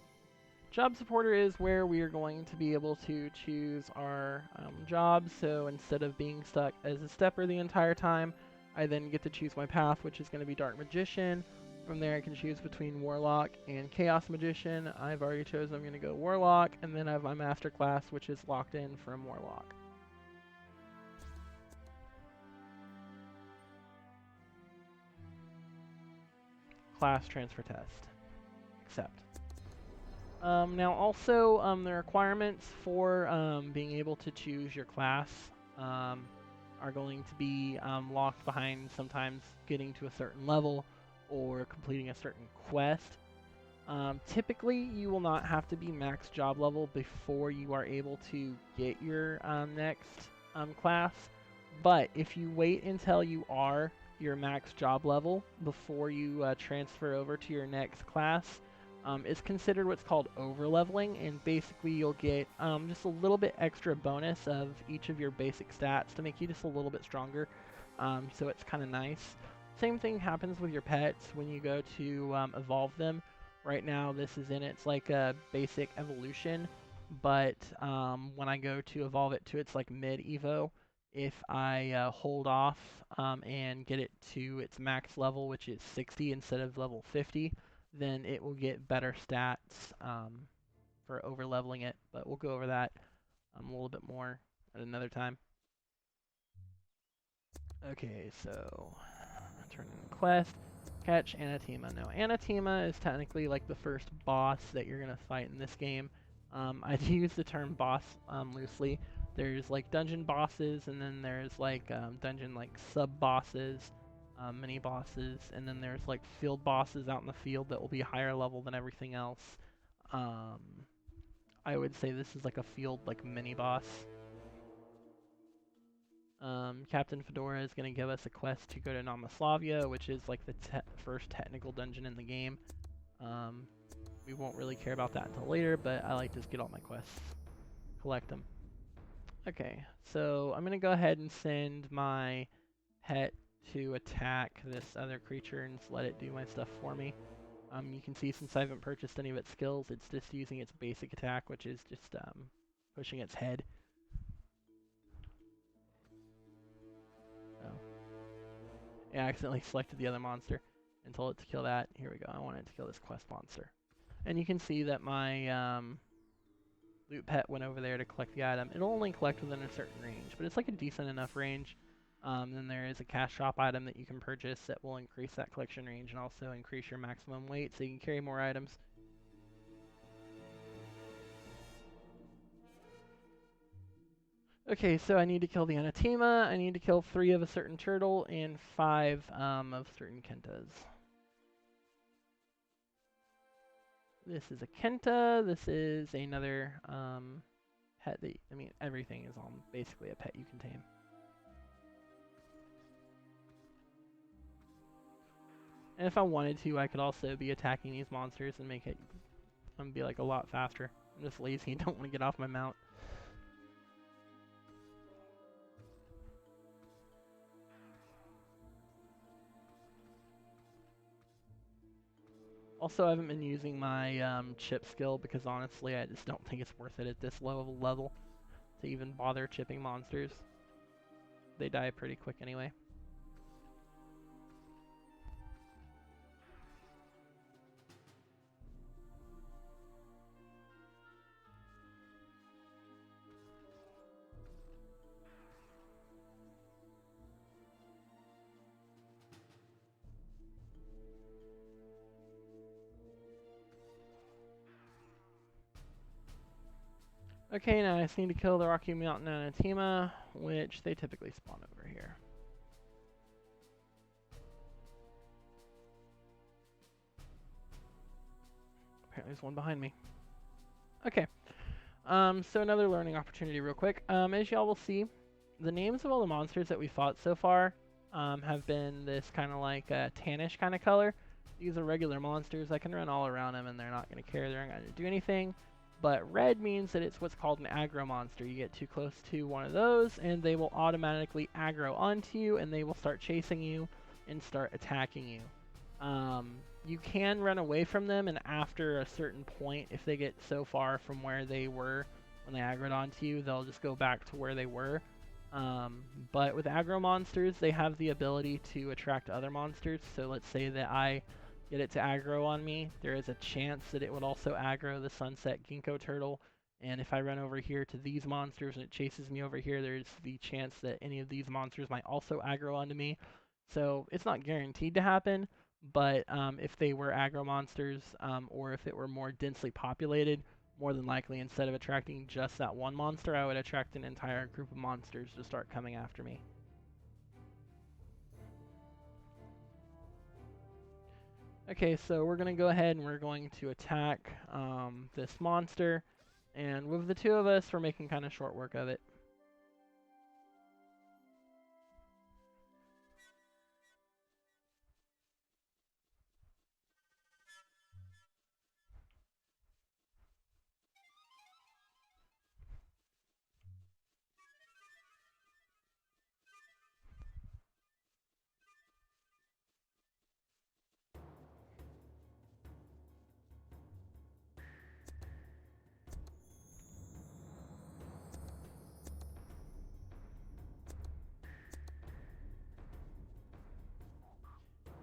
Job supporter is where we are going to be able to choose our jobs. So instead of being stuck as a stepper the entire time, I then get to choose my path, which is going to be Dark Magician. From there I can choose between Warlock and Chaos Magician. I've already chosen I'm going to go Warlock, and then I have my Master class, which is locked in from Warlock. Class transfer test. Accept. Now also, the requirements for being able to choose your class are going to be locked behind sometimes getting to a certain level or completing a certain quest. Typically, you will not have to be max job level before you are able to get your next class, but if you wait until you are your max job level before you transfer over to your next class, it's considered what's called overleveling, and basically you'll get just a little bit extra bonus of each of your basic stats to make you just a little bit stronger, so it's kind of nice. Same thing happens with your pets when you go to evolve them. Right now this is in its like a basic evolution, but when I go to evolve it to its like mid-evo, if I hold off and get it to its max level, which is 60 instead of level 50, then it will get better stats for over leveling it. But we'll go over that a little bit more at another time. Okay, so turn in quest, catch Anathema. Now Anathema is technically like the first boss that you're gonna fight in this game. I use the term boss loosely. There's like dungeon bosses, and then there's like dungeon like sub bosses, mini bosses, and then there's like field bosses out in the field that will be higher level than everything else. I would say this is like a field like mini boss. Captain Fedora is going to give us a quest to go to Namaslavia, which is like the first technical dungeon in the game. We won't really care about that until later, but I like to just get all my quests, collect them. Okay, so I'm going to go ahead and send my pet to attack this other creature and just let it do my stuff for me. You can see since I haven't purchased any of its skills, it's just using its basic attack, which is just pushing its head. Oh. Yeah, I accidentally selected the other monster and told it to kill that. Here we go. I want it to kill this quest monster. And you can see that my loot pet went over there to collect the item. It'll only collect within a certain range, but it's like a decent enough range. Then there is a cash shop item that you can purchase that will increase that collection range and also increase your maximum weight so you can carry more items. Okay, so I need to kill the Anathema, I need to kill 3 of a certain turtle, and 5 of certain Kentas. This is a Kenta, this is another pet that, I mean, everything is all basically a pet you can tame. And if I wanted to, I could also be attacking these monsters and make it be like a lot faster. I'm just lazy and don't want to get off my mount. Also, I haven't been using my chip skill because honestly, I just don't think it's worth it at this level to even bother chipping monsters. They die pretty quick anyway. Okay, now I just need to kill the Rocky Mountain Anathema, which they typically spawn over here. Apparently there's one behind me. Okay, so another learning opportunity real quick. As y'all will see, the names of all the monsters that we fought so far have been this kind of like tannish kind of color. These are regular monsters. I can run all around them and they're not going to care. They're not going to do anything. But red means that it's what's called an aggro monster. You get too close to one of those and they will automatically aggro onto you and they will start chasing you and start attacking you. You can run away from them, and after a certain point, if they get so far from where they were when they aggroed onto you, they'll just go back to where they were. But with aggro monsters, they have the ability to attract other monsters. So let's say that I get it to aggro on me, there is a chance that it would also aggro the Sunset Ginkgo Turtle. And if I run over here to these monsters and it chases me over here, there's the chance that any of these monsters might also aggro onto me. So it's not guaranteed to happen, but if they were aggro monsters or if it were more densely populated, more than likely instead of attracting just that one monster, I would attract an entire group of monsters to start coming after me. Okay, so we're going to go ahead and we're going to attack this monster. And with the 2 of us, we're making kind of short work of it.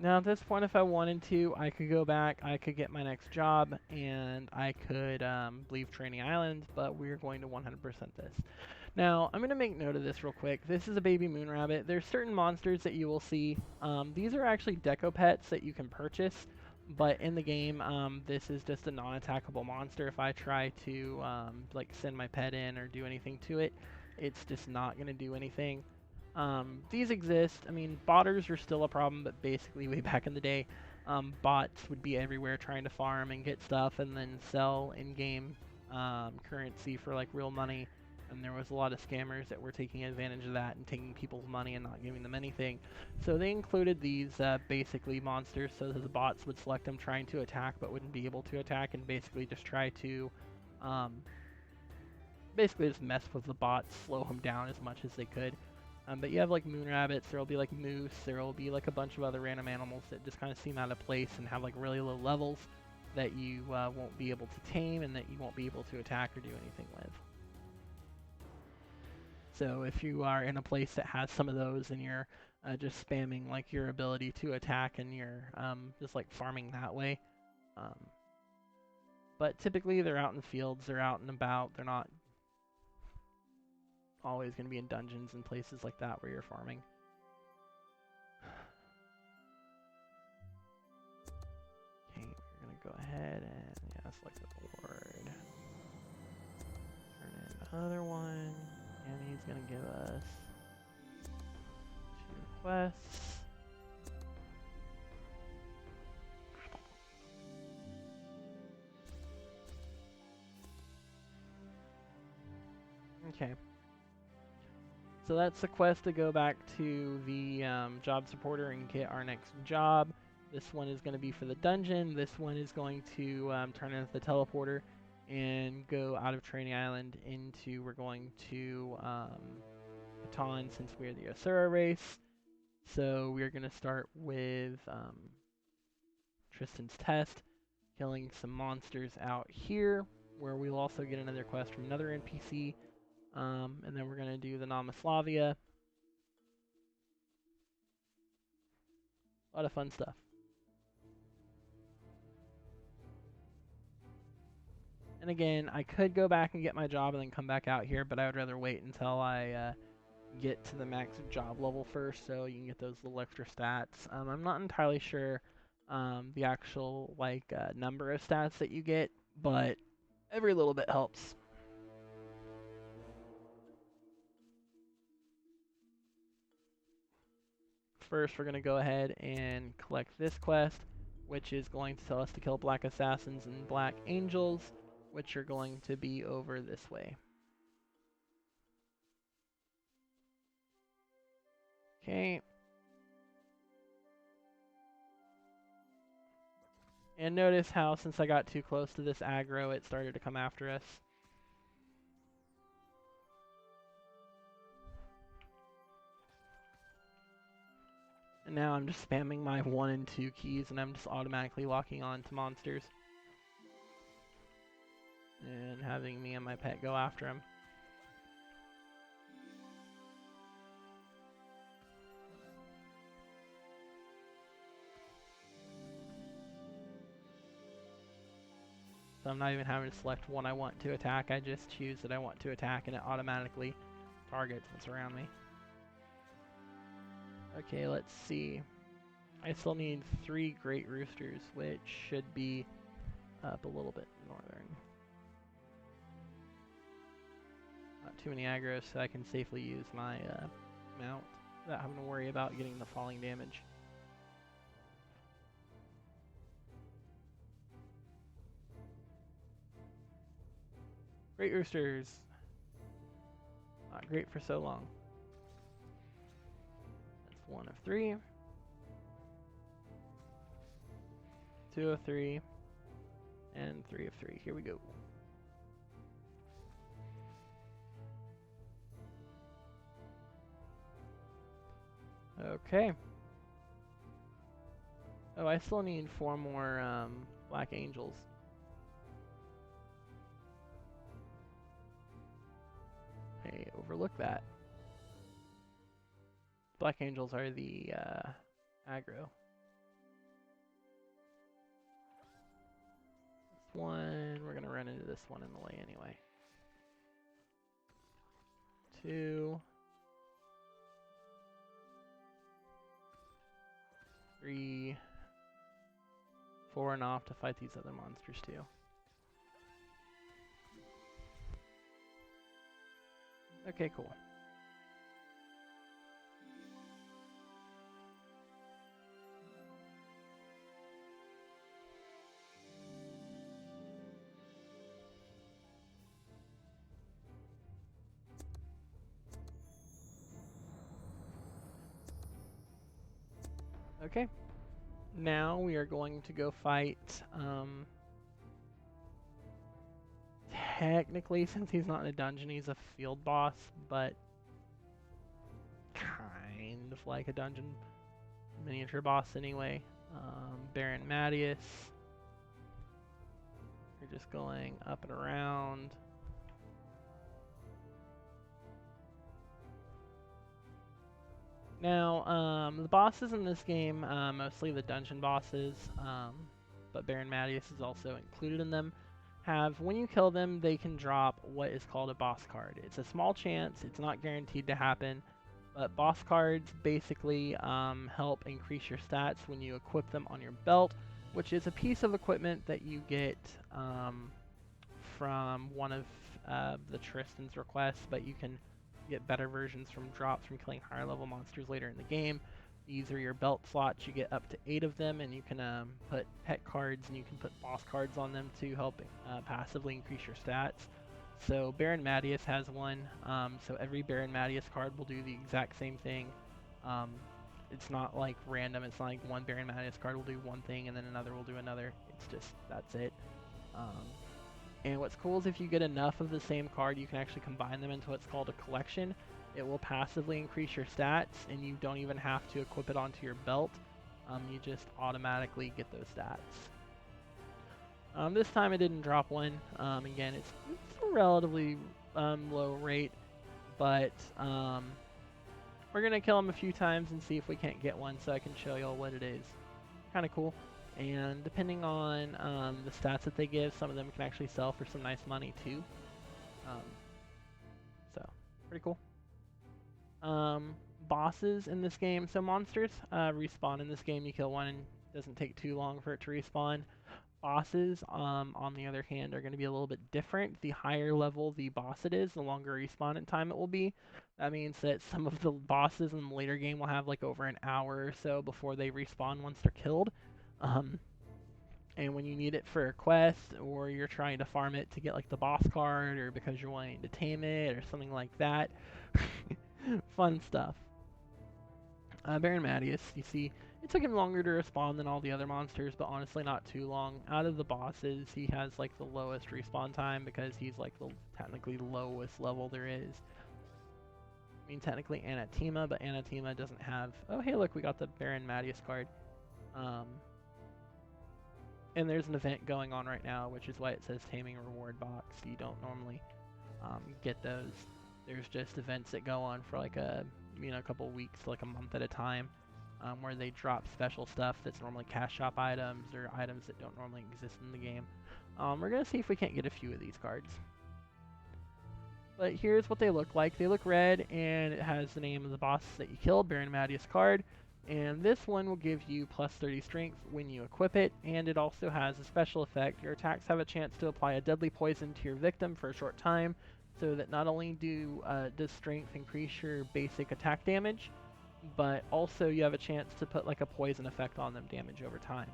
Now at this point, if I wanted to, I could go back, I could get my next job, and I could leave Trainee Island, but we're going to 100% this. Now, I'm going to make note of this real quick. This is a baby moon rabbit. There's certain monsters that you will see. These are actually deco pets that you can purchase, but in the game, this is just a non-attackable monster. If I try to like send my pet in or do anything to it, it's just not going to do anything. These exist. I mean, botters are still a problem, but basically way back in the day, bots would be everywhere trying to farm and get stuff and then sell in-game currency for like real money. And there was a lot of scammers that were taking advantage of that and taking people's money and not giving them anything. So they included these basically monsters so that the bots would select them trying to attack but wouldn't be able to attack and basically just try to basically just mess with the bots, slow them down as much as they could. But you have like moon rabbits, there will be like moose, there will be like a bunch of other random animals that just kind of seem out of place and have like really low levels that you won't be able to tame and that you won't be able to attack or do anything with. So if you are in a place that has some of those and you're just spamming like your ability to attack and you're just like farming that way. But typically they're out in the fields, they're out and about, they're not always going to be in dungeons and places like that where you're farming. Okay, we're going to go ahead and select the board. Turn in another one, and he's going to give us 2 quests. Okay. So that's the quest to go back to the job supporter and get our next job. This one is going to be for the dungeon. This one is going to turn into the teleporter and go out of Trainee Island into, we're going to Catan since we're the Asura race. So we're going to start with Tristan's test, killing some monsters out here, where we'll also get another quest from another NPC. And then we're going to do the Namaslavia. A lot of fun stuff. And again, I could go back and get my job and then come back out here, but I would rather wait until I get to the max job level first so you can get those little extra stats. I'm not entirely sure the actual number of stats that you get, but every little bit helps. First, we're going to go ahead and collect this quest, which is going to tell us to kill black assassins and black angels, which are going to be over this way. Okay. And notice how since I got too close to this aggro, it started to come after us. And now I'm just spamming my 1 and 2 keys and I'm just automatically locking on to monsters. And having me and my pet go after him. So I'm not even having to select one I want to attack, I just choose that I want to attack and it automatically targets what's around me. Okay, let's see. I still need 3 great roosters, which should be up a little bit northern. Not too many aggros, so I can safely use my mount without having to worry about getting the falling damage. Great roosters. Not great for so long. That's 1 of 3. 2 of 3. And 3 of 3. Here we go. Okay. Oh, I still need 4 more black angels. I overlooked that. Black angels are the aggro. This one, we're gonna run into this one in the way anyway. 2. 3. 4 and off to fight these other monsters too. Okay, cool. Okay. Now we are going to go fight, technically, since he's not in a dungeon, he's a field boss, but kind of like a dungeon miniature boss anyway. Baron Madius. You're just going up and around. Now, the bosses in this game, mostly the dungeon bosses, but Baron Madius is also included in them, when you kill them, they can drop what is called a boss card. It's a small chance, it's not guaranteed to happen, but boss cards basically help increase your stats when you equip them on your belt, which is a piece of equipment that you get from one of the Tristan's requests, but you can get better versions from drops from killing higher level monsters later in the game. These are your belt slots. You get up to 8 of them, and you can put pet cards and you can put boss cards on them to help passively increase your stats. So Baron Madius has one, so every Baron Madius card will do the exact same thing. It's not like random, it's not like one Baron Madius card will do one thing and then another will do another. It's just, that's it. And what's cool is if you get enough of the same card, you can actually combine them into what's called a collection. It will passively increase your stats, and you don't even have to equip it onto your belt. You just automatically get those stats. This time it didn't drop one. Again, it's a relatively low rate, but we're going to kill him a few times and see if we can't get one so I can show y'all what it is. Kind of cool. And depending on the stats that they give, some of them can actually sell for some nice money too. So, pretty cool. Bosses in this game. So monsters respawn in this game. You kill one and it doesn't take too long for it to respawn. Bosses, on the other hand, are going to be a little bit different. The higher level the boss it is, the longer respawn in time it will be. That means that some of the bosses in the later game will have like over an hour or so before they respawn once they're killed. And when you need it for a quest, or you're trying to farm it to get like the boss card, or because you're wanting to tame it, or something like that. Fun stuff. Baron Madius, you see, it took him longer to respawn than all the other monsters, but honestly not too long. Out of the bosses, he has like the lowest respawn time because he's like the technically lowest level there is. I mean, technically Anathema, but Anathema doesn't have... Oh, hey, look, we got the Baron Madius card. And there's an event going on right now, which is why it says Taming Reward Box. You don't normally get those. There's just events that go on for like a couple weeks, like a month at a time, where they drop special stuff that's normally cash shop items or items that don't normally exist in the game. We're going to see if we can't get a few of these cards. But here's what they look like. They look red, and it has the name of the boss that you killed, Baron Madius card. And this one will give you plus 30 strength when you equip it, and it also has a special effect. Your attacks have a chance to apply a deadly poison to your victim for a short time, so that not only does strength increase your basic attack damage, but also you have a chance to put like a poison effect on them damage over time.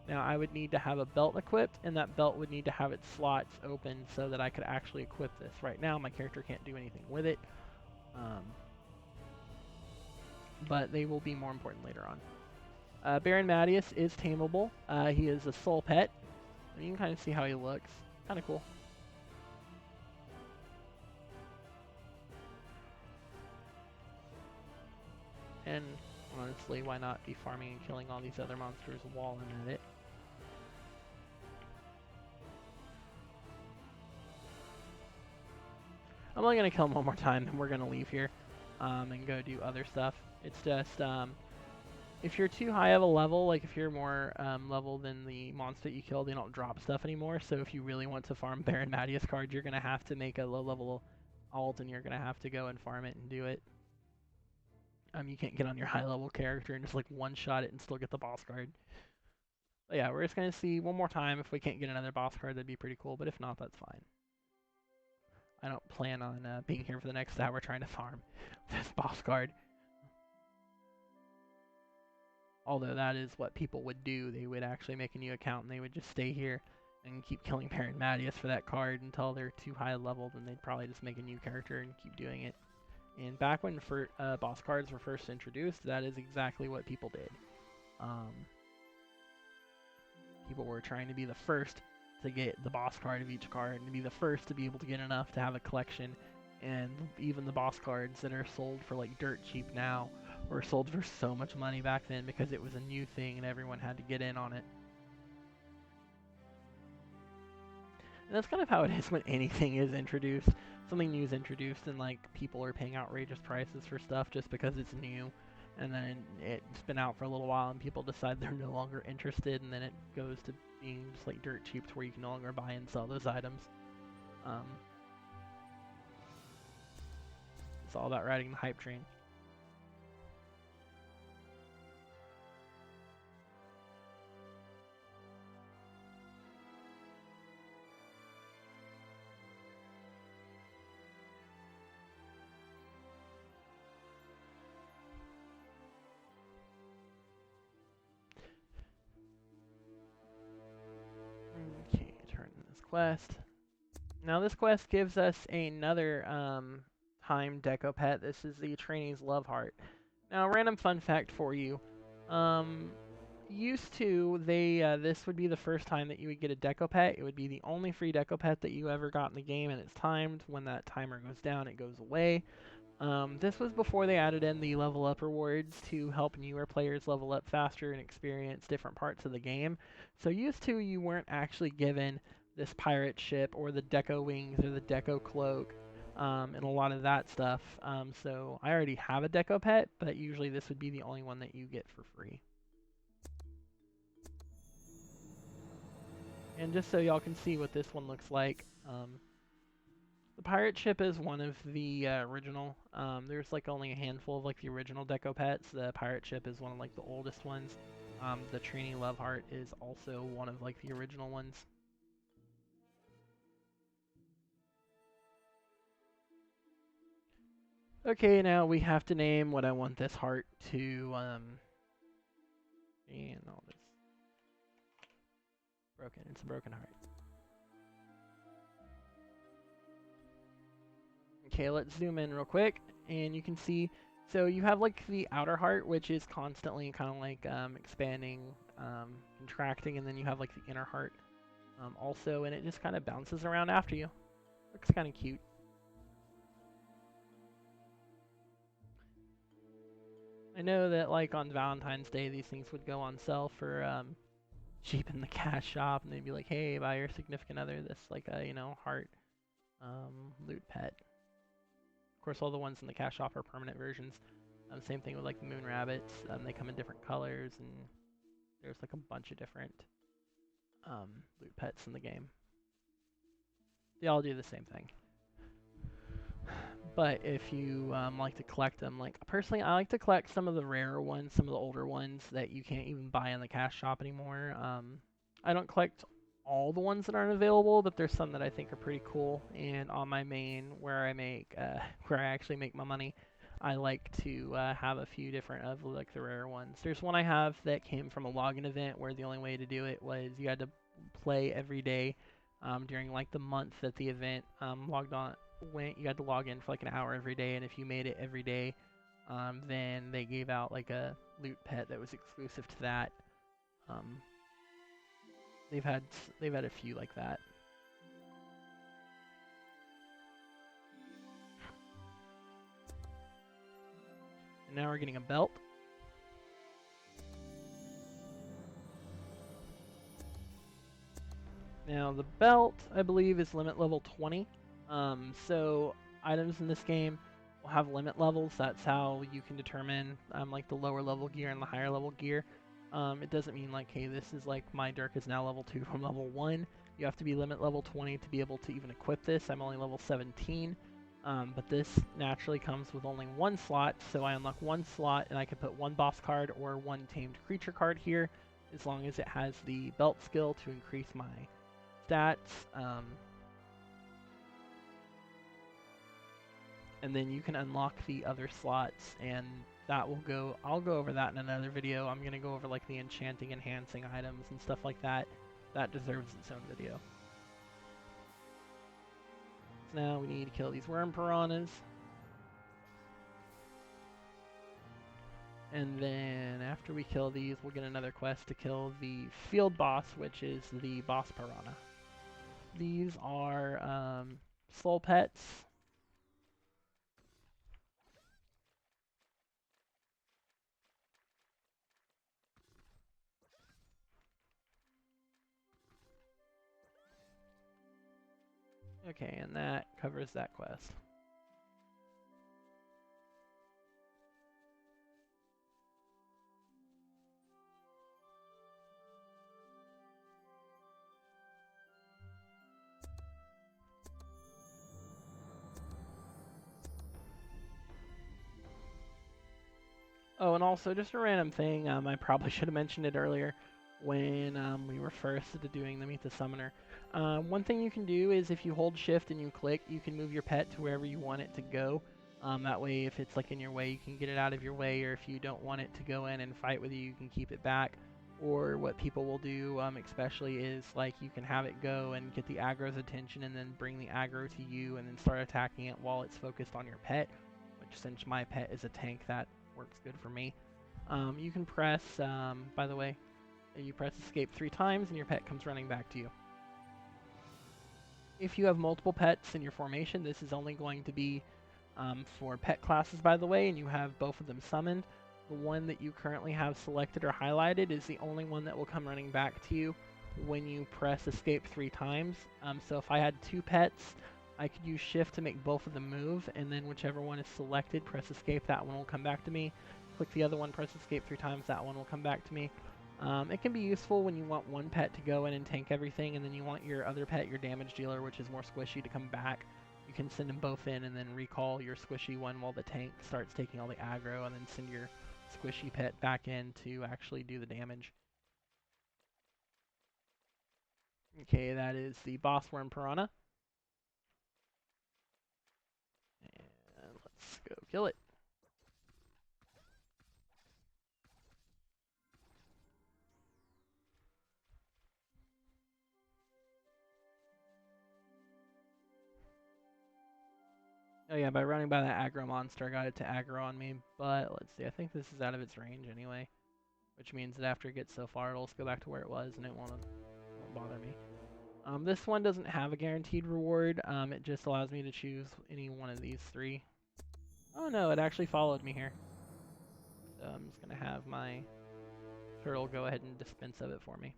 Now I would need to have a belt equipped, and that belt would need to have its slots open so that I could actually equip this. Right now my character can't do anything with it. But they will be more important later on. Baron Madius is tameable. He is a soul pet. You can kind of see how he looks. Kind of cool. And honestly, why not be farming and killing all these other monsters while I'm at it? I'm only going to kill him one more time, and we're going to leave here and go do other stuff. It's just, if you're too high of a level, like if you're more level than the monster that you killed, they don't drop stuff anymore. So if you really want to farm Baron Madius card, you're going to have to make a low level alt, and you're going to have to go and farm it and do it. You can't get on your high level character and just like one shot it and still get the boss card. But yeah, we're just going to see one more time. If we can't get another boss card, that'd be pretty cool, but if not, that's fine. I don't plan on being here for the next hour trying to farm this boss card. Although that is what people would do. They would actually make a new account and they would just stay here and keep killing Baron Madius for that card until they're too high leveled, and they'd probably just make a new character and keep doing it. And back when boss cards were first introduced, that is exactly what people did. People were trying to be the first to get the boss card of each card, and to be the first to be able to get enough to have a collection. And even the boss cards that are sold for like dirt cheap now were sold for so much money back then because it was a new thing and everyone had to get in on it. And that's kind of how it is when anything is introduced. Something new is introduced and like people are paying outrageous prices for stuff just because it's new. And then it's been out for a little while and people decide they're no longer interested, and then it goes to being just like dirt cheap to where you can no longer buy and sell those items. Um, it's all about riding the hype train. Okay, turn this quest. Now this quest gives us another time deco pet. This is the Trainee's Love Heart. Now, random fun fact for you. Um, Used to, this would be the first time that you would get a deco pet. It would be the only free deco pet that you ever got in the game, and it's timed. When that timer goes down, it goes away. This was before they added in the level up rewards to help newer players level up faster and experience different parts of the game. So used to, you weren't actually given this pirate ship or the deco wings or the deco cloak, and a lot of that stuff. So I already have a deco pet, but usually this would be the only one that you get for free. And just so y'all can see what this one looks like, the pirate ship is one of the original. There's like only a handful of like the original deco pets. The pirate ship is one of like the oldest ones. The Trainee Loveheart is also one of like the original ones. Okay, now we have to name what I want this heart to. And all this broken. It's a broken heart. Okay, let's zoom in real quick, and you can see. So you have like the outer heart, which is constantly kind of like expanding, contracting, and then you have like the inner heart also, and it just kind of bounces around after you. Looks kind of cute. I know that like on Valentine's Day, these things would go on sale for cheap in the cash shop, and they'd be like, "Hey, buy your significant other this like a heart loot pet." Of course, all the ones in the cash shop are permanent versions. Same thing with like the moon rabbits. They come in different colors, and there's like a bunch of different loot pets in the game. They all do the same thing. But if you like to collect them, like personally, I like to collect some of the rarer ones, some of the older ones that you can't even buy in the cash shop anymore. I don't collect all the ones that aren't available, but there's some that I think are pretty cool. And on my main, where I make, where I actually make my money, I like to have a few different of like the rare ones. There's one I have that came from a login event where the only way to do it was you had to play every day during like the month that the event logged on went. You had to log in for like an hour every day, and if you made it every day, then they gave out like a loot pet that was exclusive to that. Um, they've had a few like that. And now we're getting a belt. Now the belt, I believe, is limit level 20. So items in this game will have limit levels. That's how you can determine like the lower level gear and the higher level gear. It doesn't mean like, hey, this is like my Dirk is now level 2 from level 1. You have to be limit level 20 to be able to even equip this. I'm only level 17. But this naturally comes with only one slot, so I unlock one slot and I can put one boss card or one tamed creature card here, as long as it has the belt skill to increase my stats. And then you can unlock the other slots, and that will go, I'll go over that in another video. I'm going to go over like the enchanting, enhancing items and stuff like that. That deserves its own video. So now we need to kill these worm piranhas. And then after we kill these, we'll get another quest to kill the field boss, which is the boss piranha. These are soul pets. Okay, and that covers that quest. Oh, and also just a random thing, I probably should have mentioned it earlier when we were first doing the Meet the Summoner. One thing you can do is if you hold shift and you click, you can move your pet to wherever you want it to go. That way if it's like in your way, you can get it out of your way, or if you don't want it to go in and fight with you, you can keep it back. Or what people will do, especially, is like you can have it go and get the aggro's attention and then bring the aggro to you and then start attacking it while it's focused on your pet, which since my pet is a tank, that works good for me. You can press, by the way, you press escape 3 times and your pet comes running back to you. If you have multiple pets in your formation, this is only going to be for pet classes, by the way, and you have both of them summoned. The one that you currently have selected or highlighted is the only one that will come running back to you when you press escape 3 times. So if I had 2 pets, I could use shift to make both of them move, and then whichever one is selected, press escape, that one will come back to me. Click the other one, press escape 3 times, that one will come back to me. It can be useful when you want one pet to go in and tank everything, and then you want your other pet, your damage dealer, which is more squishy, to come back. You can send them both in and then recall your squishy one while the tank starts taking all the aggro, and then send your squishy pet back in to actually do the damage. Okay, that is the boss worm piranha. And let's go kill it. Oh yeah, by running by that aggro monster, I got it to aggro on me, but let's see, I think this is out of its range anyway, which means that after it gets so far, it'll just go back to where it was and it won't bother me. This one doesn't have a guaranteed reward, it just allows me to choose any one of these 3. Oh no, it actually followed me here. So I'm just going to have my turtle go ahead and dispense of it for me.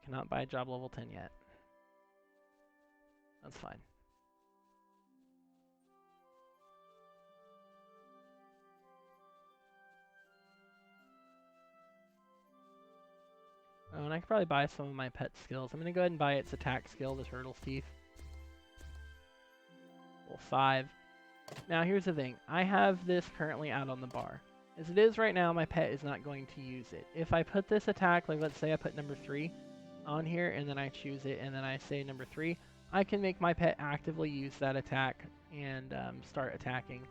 Cannot buy job level 10 yet. That's fine. Oh, and I could probably buy some of my pet skills. I'm going to go ahead and buy its attack skill, the turtle's teeth. Level 5. Now here's the thing. I have this currently out on the bar. As it is right now, my pet is not going to use it. If I put this attack, like let's say I put number 3 on here, and then I choose it, and then I say number 3, I can make my pet actively use that attack and start attacking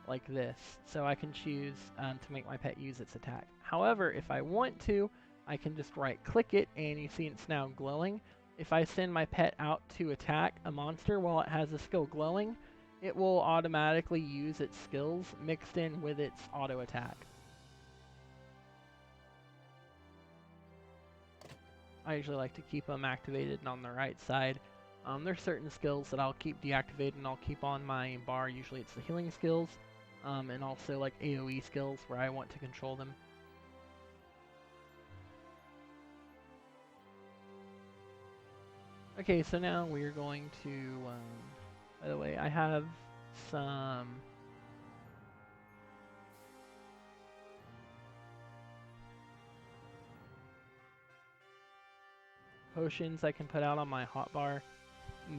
like this. So I can choose to make my pet use its attack. However, if I want to, I can just right click it, and you see it's now glowing. If I send my pet out to attack a monster while it has the skill glowing, it will automatically use its skills mixed in with its auto attack. I usually like to keep them activated and on the right side. There's certain skills that I'll keep deactivated and I'll keep on my bar. Usually it's the healing skills, and also like AoE skills where I want to control them. Okay, so now we're going to, by the way, I have some potions I can put out on my hotbar.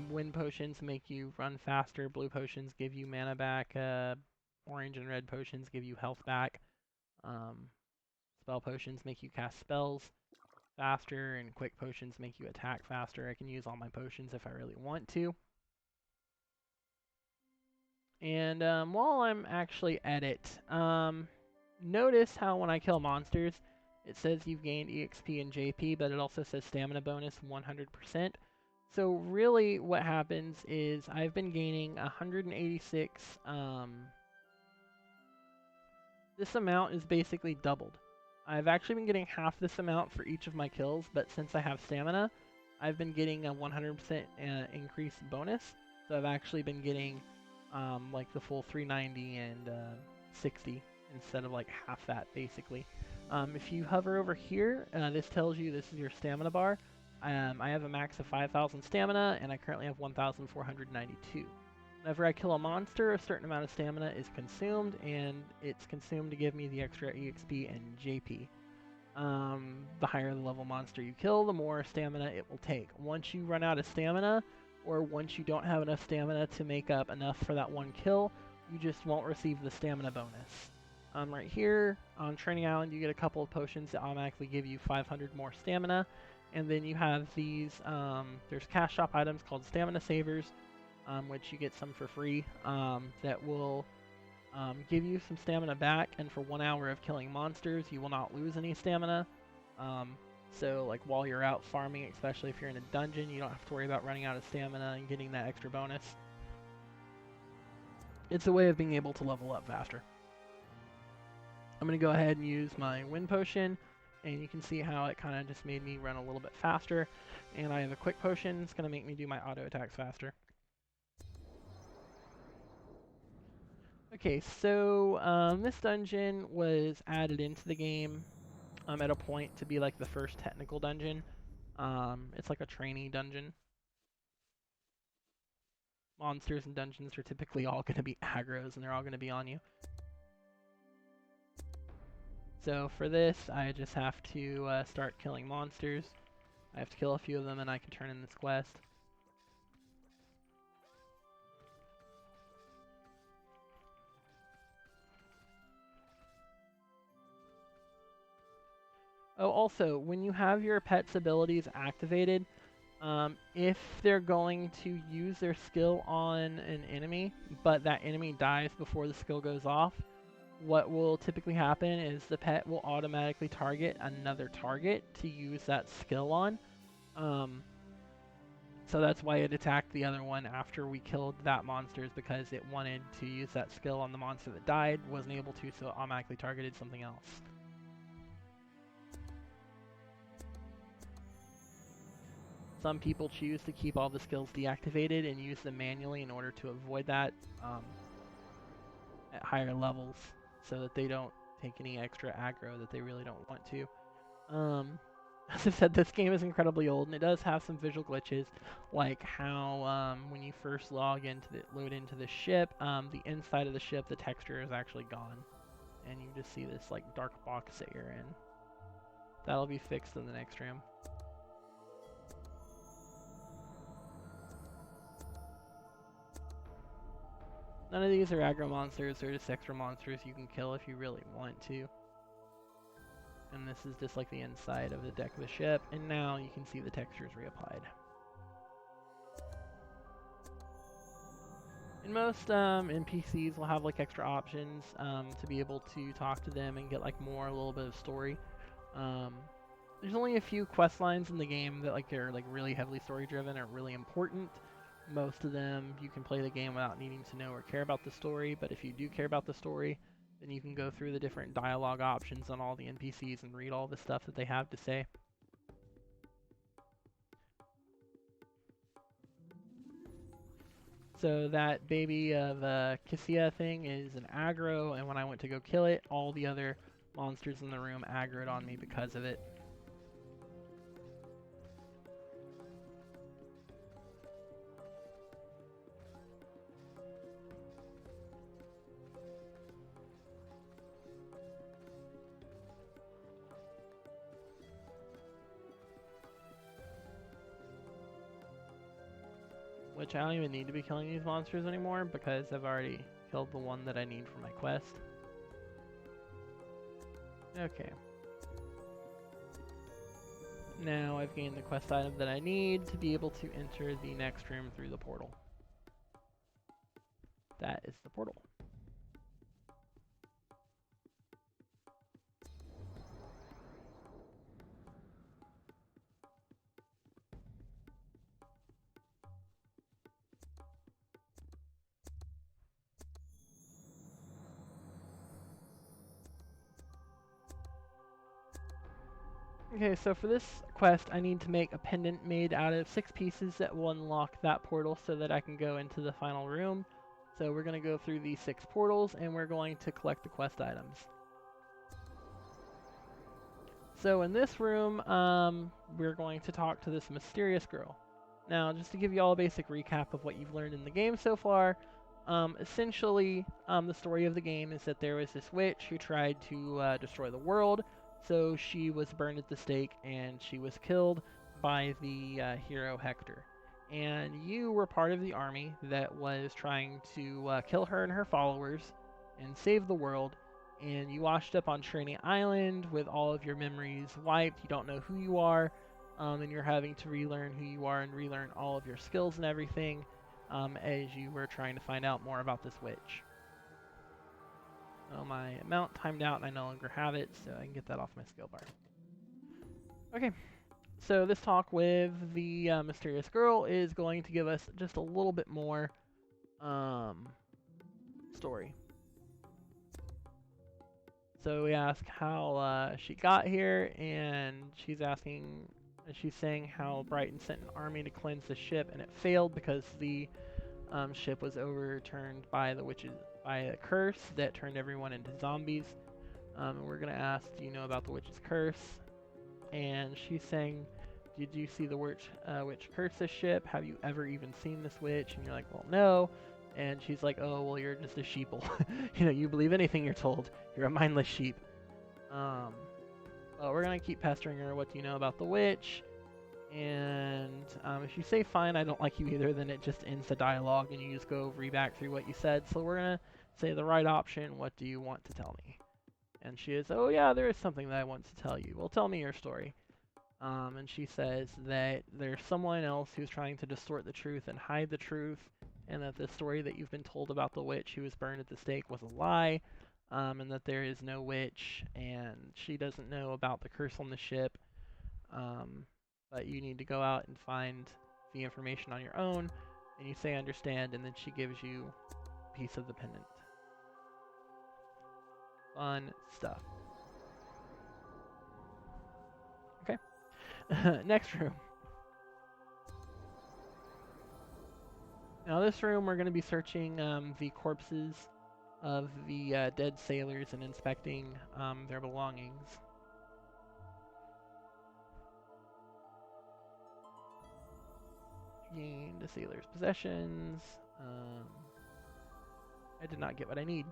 Wind potions make you run faster, blue potions give you mana back, orange and red potions give you health back. Spell potions make you cast spells faster, and quick potions make you attack faster. I can use all my potions if I really want to. And while I'm actually at it, notice how when I kill monsters, it says you've gained EXP and JP, but it also says stamina bonus 100%. So really what happens is I've been gaining 186, this amount is basically doubled. I've actually been getting half this amount for each of my kills, but since I have stamina, I've been getting a 100% increase bonus. So I've actually been getting like the full 390 and 60 instead of like half that basically. If you hover over here, this tells you this is your stamina bar. I have a max of 5,000 stamina, and I currently have 1,492. Whenever I kill a monster, a certain amount of stamina is consumed, and it's consumed to give me the extra EXP and JP. The higher the level monster you kill, the more stamina it will take. Once you run out of stamina, or once you don't have enough stamina to make up enough for that one kill, you just won't receive the stamina bonus. Right here on Trainee Island, you get a couple of potions that automatically give you 500 more stamina, and then you have these, there's cash shop items called stamina savers, which you get some for free, that will give you some stamina back, and for 1 hour of killing monsters, you will not lose any stamina. So like while you're out farming, especially if you're in a dungeon, you don't have to worry about running out of stamina and getting that extra bonus. It's a way of being able to level up faster. I'm going to go ahead and use my wind potion, and you can see how it kind of just made me run a little bit faster. And I have a quick potion, it's going to make me do my auto attacks faster. Okay, so this dungeon was added into the game at a point to be like the first technical dungeon. It's like a trainee dungeon. Monsters and dungeons are typically all going to be aggros, and they're all going to be on you. So for this, I just have to start killing monsters. I have to kill a few of them, and I can turn in this quest. Oh, also, when you have your pet's abilities activated, if they're going to use their skill on an enemy, but that enemy dies before the skill goes off, what will typically happen is the pet will automatically target another target to use that skill on. So that's why it attacked the other one after we killed that monster, is because it wanted to use that skill on the monster that died, wasn't able to, so it automatically targeted something else. Some people choose to keep all the skills deactivated and use them manually in order to avoid that at higher levels, so that they don't take any extra aggro that they really don't want to. As I said, this game is incredibly old, and it does have some visual glitches, like how when you first load into the ship, the inside of the ship, the texture is actually gone, and you just see this like dark box that you're in. That'll be fixed in the next room. None of these are aggro monsters, they're just extra monsters you can kill if you really want to. And this is just like the inside of the deck of the ship, and now you can see the textures reapplied. And most NPCs will have like extra options to be able to talk to them and get like a little bit of story. There's only a few quest lines in the game that like are like really heavily story driven or really important. Most of them you can play the game without needing to know or care about the story, but if you do care about the story, then you can go through the different dialogue options on all the NPCs and read all the stuff that they have to say. So that baby of Cassia thing is an aggro, and when I went to go kill it, all the other monsters in the room aggroed on me because of it. Which I don't even need to be killing these monsters anymore because I've already killed the one that I need for my quest. Okay. Now I've gained the quest item that I need to be able to enter the next room through the portal. That is the portal. Okay, so for this quest, I need to make a pendant made out of 6 pieces that will unlock that portal so that I can go into the final room. So we're going to go through these 6 portals, and we're going to collect the quest items. So in this room, we're going to talk to this mysterious girl. Now, just to give you all a basic recap of what you've learned in the game so far, essentially, the story of the game is that there was this witch who tried to destroy the world, so she was burned at the stake and she was killed by the hero Hector. And you were part of the army that was trying to kill her and her followers and save the world, and you washed up on Trainee Island with all of your memories wiped. You don't know who you are, and you're having to relearn who you are and relearn all of your skills and everything as you were trying to find out more about this witch. So my amount timed out and I no longer have it, so I can get that off my skill bar. Okay, so this talk with the mysterious girl is going to give us just a little bit more story. So we ask how she got here, and she's saying how Brighton sent an army to cleanse the ship, and it failed because the ship was overturned by a curse that turned everyone into zombies. And we're gonna ask, do you know about the witch's curse? And she's saying, did you see the witch curse this ship? Have you ever even seen this witch? And you're like, well, no. And she's like, oh, well, you're just a sheeple. You believe anything you're told. You're a mindless sheep. Well, we're going to keep pestering her. What do you know about the witch? And if you say, fine, I don't like you either, then it just ends the dialogue and you just go back through what you said. So we're going to say the right option. What do you want to tell me? And she is, oh, yeah, there is something that I want to tell you. Well, tell me your story. And she says that there's someone else who's trying to distort the truth and hide the truth, and that the story that you've been told about the witch who was burned at the stake was a lie, and that there is no witch, and she doesn't know about the curse on the ship, but you need to go out and find the information on your own, and you say understand, and then she gives you a piece of the pendant. Fun stuff. Okay. Next room. Now this room we're going to be searching the corpses of the dead sailors and inspecting their belongings. Gained a sailor's possessions. I did not get what I need.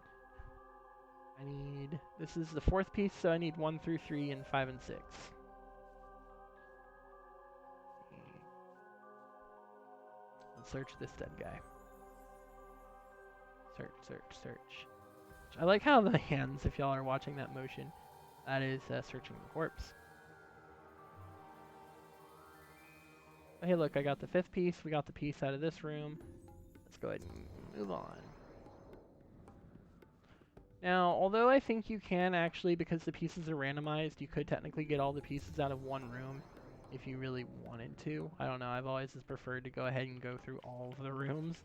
This is the 4th piece, so I need 1 through 3 and 5 and 6. Let's search this dead guy. Search, search, search. I like how the hands, if y'all are watching that motion, that is searching the corpse. Hey, look, I got the 5th piece. We got the piece out of this room. Let's go ahead and move on. Now, although I think you can actually, because the pieces are randomized, you could technically get all the pieces out of one room if you really wanted to. I don't know, I've always just preferred to go ahead and go through all of the rooms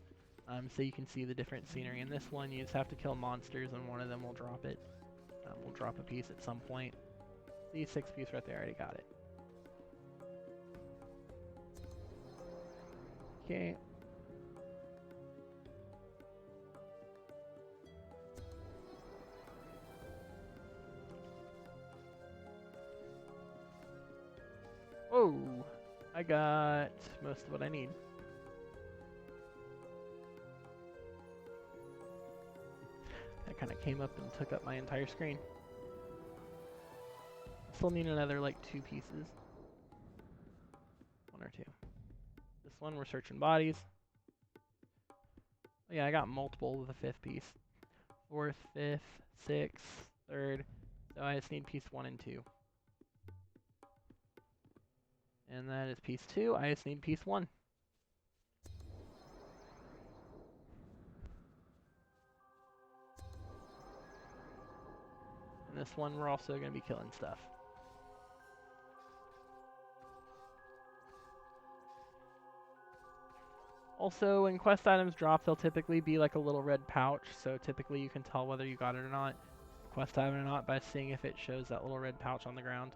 so you can see the different scenery. In this one, you just have to kill monsters and one of them will drop it. We'll drop a piece at some point. See, 6 piece right there, I already got it. Okay. Whoa! I got most of what I need. That kind of came up and took up my entire screen. Still need another, like, 2 pieces. 1 or 2. This one, we're searching bodies. Oh, yeah, I got multiple of the 5th piece. 4th, 5th, 6th, 3rd. So I just need piece 1 and 2. And that is piece 2. I just need piece 1. And this one, we're also going to be killing stuff. Also, when quest items drop, they'll typically be like a little red pouch, so typically you can tell whether you got it or not, quest item or not, by seeing if it shows that little red pouch on the ground.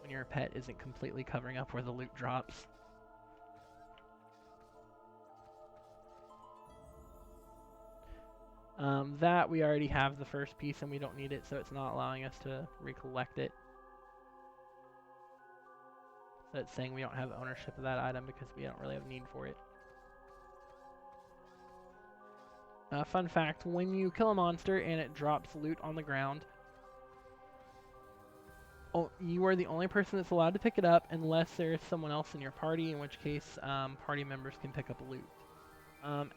When your pet isn't completely covering up where the loot drops. That we already have the first piece and we don't need it, so it's not allowing us to recollect it. So it's saying we don't have ownership of that item because we don't really have need for it. Fun fact, when you kill a monster and it drops loot on the ground, you are the only person that's allowed to pick it up unless there's someone else in your party, in which case party members can pick up loot.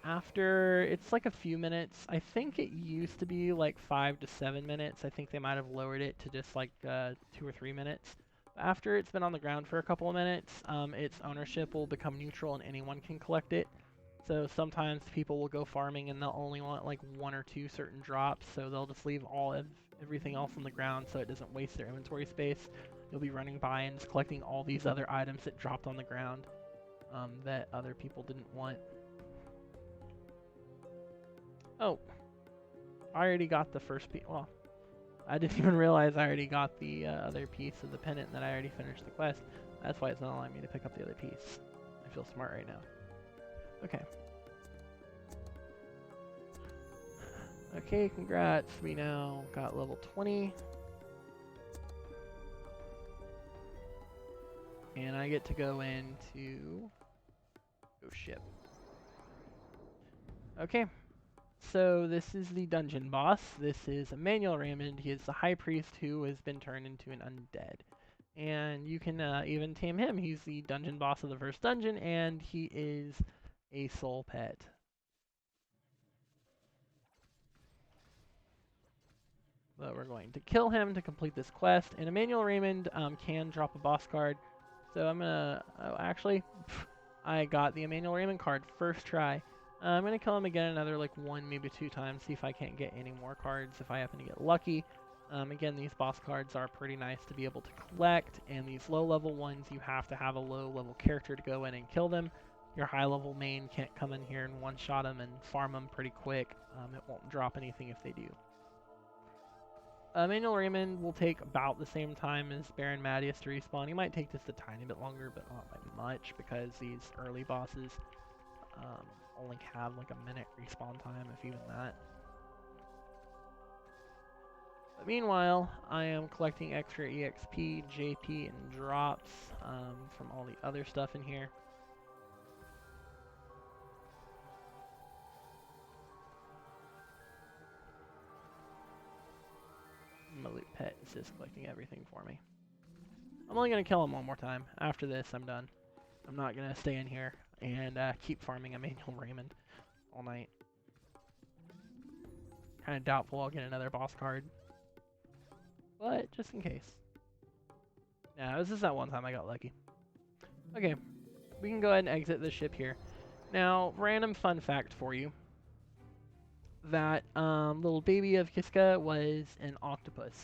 After, it's like a few minutes, I think it used to be like 5 to 7 minutes. I think they might have lowered it to just like 2 or 3 minutes. After it's been on the ground for a couple of minutes, its ownership will become neutral and anyone can collect it. So sometimes people will go farming and they'll only want like 1 or 2 certain drops, so they'll just leave everything else on the ground so it doesn't waste their inventory space. You'll be running by and just collecting all these other items that dropped on the ground that other people didn't want. Oh, I already got the first piece. Well, I didn't even realize I already got the other piece of the pennant and that I already finished the quest. That's why it's not allowing me to pick up the other piece. I feel smart right now. Okay. Okay, congrats. We now got level 20. And I get to go into... Oh, shit. Okay. So this is the dungeon boss. This is Emmanuel Raymond. He is the high priest who has been turned into an undead. And you can even tame him. He's the dungeon boss of the first dungeon, and he is a soul pet. So we're going to kill him to complete this quest. And Emmanuel Raymond can drop a boss card. So I'm gonna, actually, I got the Emmanuel Raymond card first try. I'm gonna kill him again another like 1, maybe 2 times, see if I can't get any more cards if I happen to get lucky. Again, these boss cards are pretty nice to be able to collect, and these low level ones, you have to have a low level character to go in and kill them. Your high level main can't come in here and one shot them and farm them pretty quick. It won't drop anything if they do. Emmanuel Raymond will take about the same time as Baron Madius to respawn. He might take just a tiny bit longer, but not by much, because these early bosses only have like a minute respawn time, if even that. But meanwhile, I am collecting extra EXP, JP, and drops from all the other stuff in here. My loot pet is just collecting everything for me. I'm only going to kill him one more time. After this, I'm done. I'm not going to stay in here and keep farming Emmanuel Raymond all night. Kind of doubtful I'll get another boss card. But just in case. Nah, this is that one time I got lucky. Okay, we can go ahead and exit the ship here. Now, random fun fact for you. That little baby of Kiska was an octopus.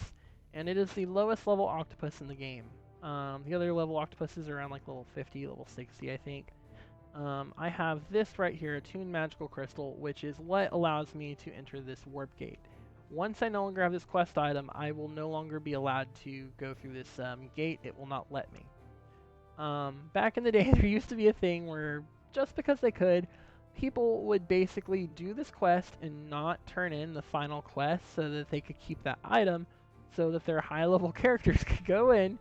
And it is the lowest level octopus in the game. The other level octopuses are around like level 50, level 60, I think. I have this right here, a tuned magical crystal, which is what allows me to enter this warp gate. Once I no longer have this quest item, I will no longer be allowed to go through this gate. It will not let me. Back in the day, there used to be a thing where, just because they could, people would basically do this quest and not turn in the final quest so that they could keep that item, so that their high-level characters could go in,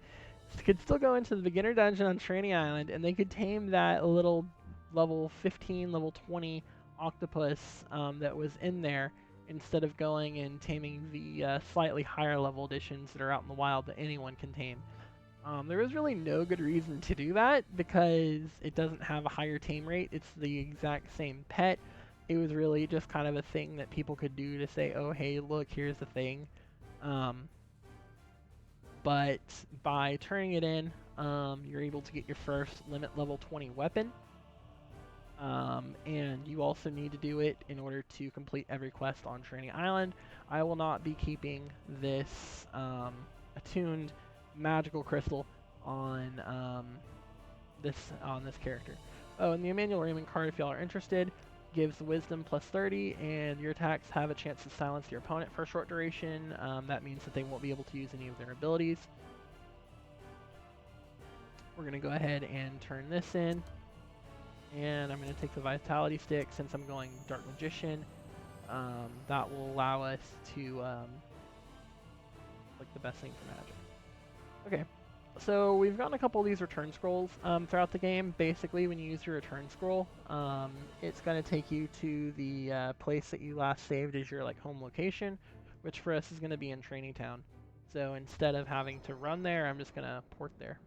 could still go into the beginner dungeon on Trainee Island, and they could tame that little level 15, level 20 octopus that was in there, instead of going and taming the slightly higher level editions that are out in the wild that anyone can tame. There was really no good reason to do that because it doesn't have a higher tame rate. It's the exact same pet. It was really just kind of a thing that people could do to say, oh, hey, look, here's the thing. But by turning it in, you're able to get your first limit level 20 weapon. And you also need to do it in order to complete every quest on Trainee Island. I will not be keeping this attuned magical crystal on this character. Oh, and the Emmanuel Raymond card, if y'all are interested, gives wisdom plus 30, and your attacks have a chance to silence your opponent for a short duration. That means that they won't be able to use any of their abilities. We're going to go ahead and turn this in. And I'm going to take the Vitality Stick since I'm going Dark Magician. that will allow us to like the best thing for magic. Okay, so we've gotten a couple of these return scrolls throughout the game. Basically, when you use your return scroll, it's going to take you to the place that you last saved as your like home location, which for us is going to be in Trainee Town. So instead of having to run there, I'm just going to port there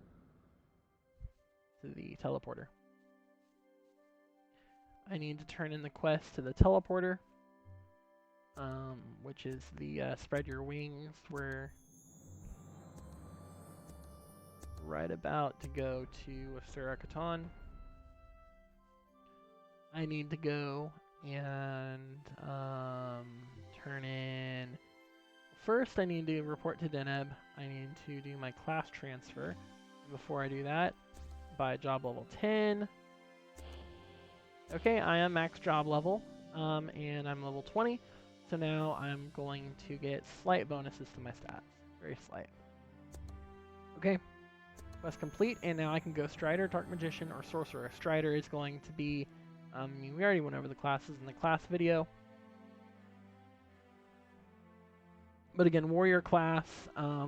to the teleporter. I need to turn in the quest to the teleporter, which is the spread your wings. We're right about to go to Asura Khatan. I need to go and turn in. First, I need to report to Deneb. I need to do my class transfer. Before I do that, buy job level 10. Okay, I am max job level, and I'm level 20. So now I'm going to get slight bonuses to my stats. Very slight. Okay, quest complete, and now I can go Strider, Dark Magician, or Sorcerer. Strider is going to be, we already went over the classes in the class video. But again, Warrior class,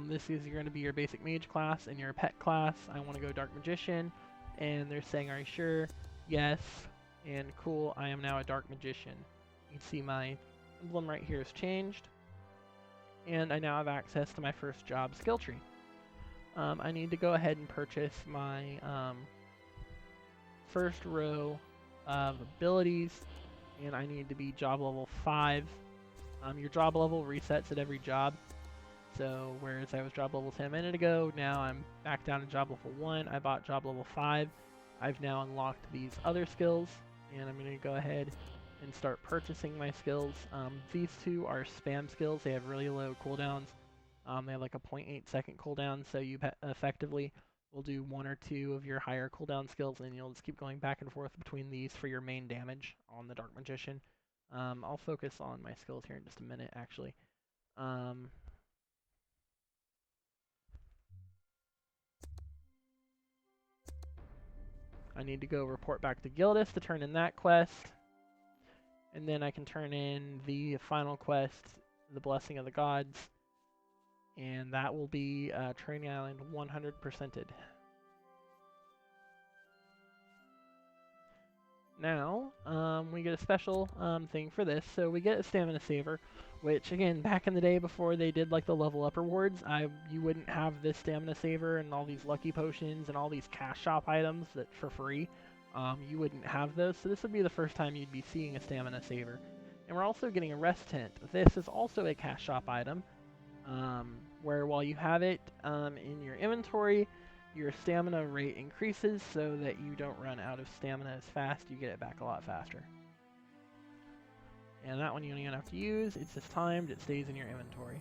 this is going to be your basic mage class, and your pet class. I want to go Dark Magician, and they're saying, are you sure? Yes. And cool, I am now a Dark Magician. You can see my emblem right here has changed. And I now have access to my first job skill tree. I need to go ahead and purchase my first row of abilities. And I need to be job level 5. Your job level resets at every job. So whereas I was job level 10 a minute ago, now I'm back down to job level 1. I bought job level 5. I've now unlocked these other skills. And I'm going to go ahead and start purchasing my skills. These two are spam skills. They have really low cooldowns. They have like a 0.8 second cooldown, so you effectively will do 1 or 2 of your higher cooldown skills, and you'll just keep going back and forth between these for your main damage on the Dark Magician. I'll focus on my skills here in just a minute, actually. I need to go report back to Gildus to turn in that quest. And then I can turn in the final quest, the Blessing of the Gods. And that will be Trainee Island 100%ed. Now, we get a special thing for this. So we get a stamina saver, which again, back in the day before they did like the level up rewards, you wouldn't have this stamina saver and all these lucky potions and all these cash shop items that for free. You wouldn't have those, so this would be the first time you'd be seeing a stamina saver. And we're also getting a rest tent. This is also a cash shop item, where while you have it in your inventory, your stamina rate increases so that you don't run out of stamina as fast, you get it back a lot faster. And that one you don't even have to use, it's just timed, it stays in your inventory.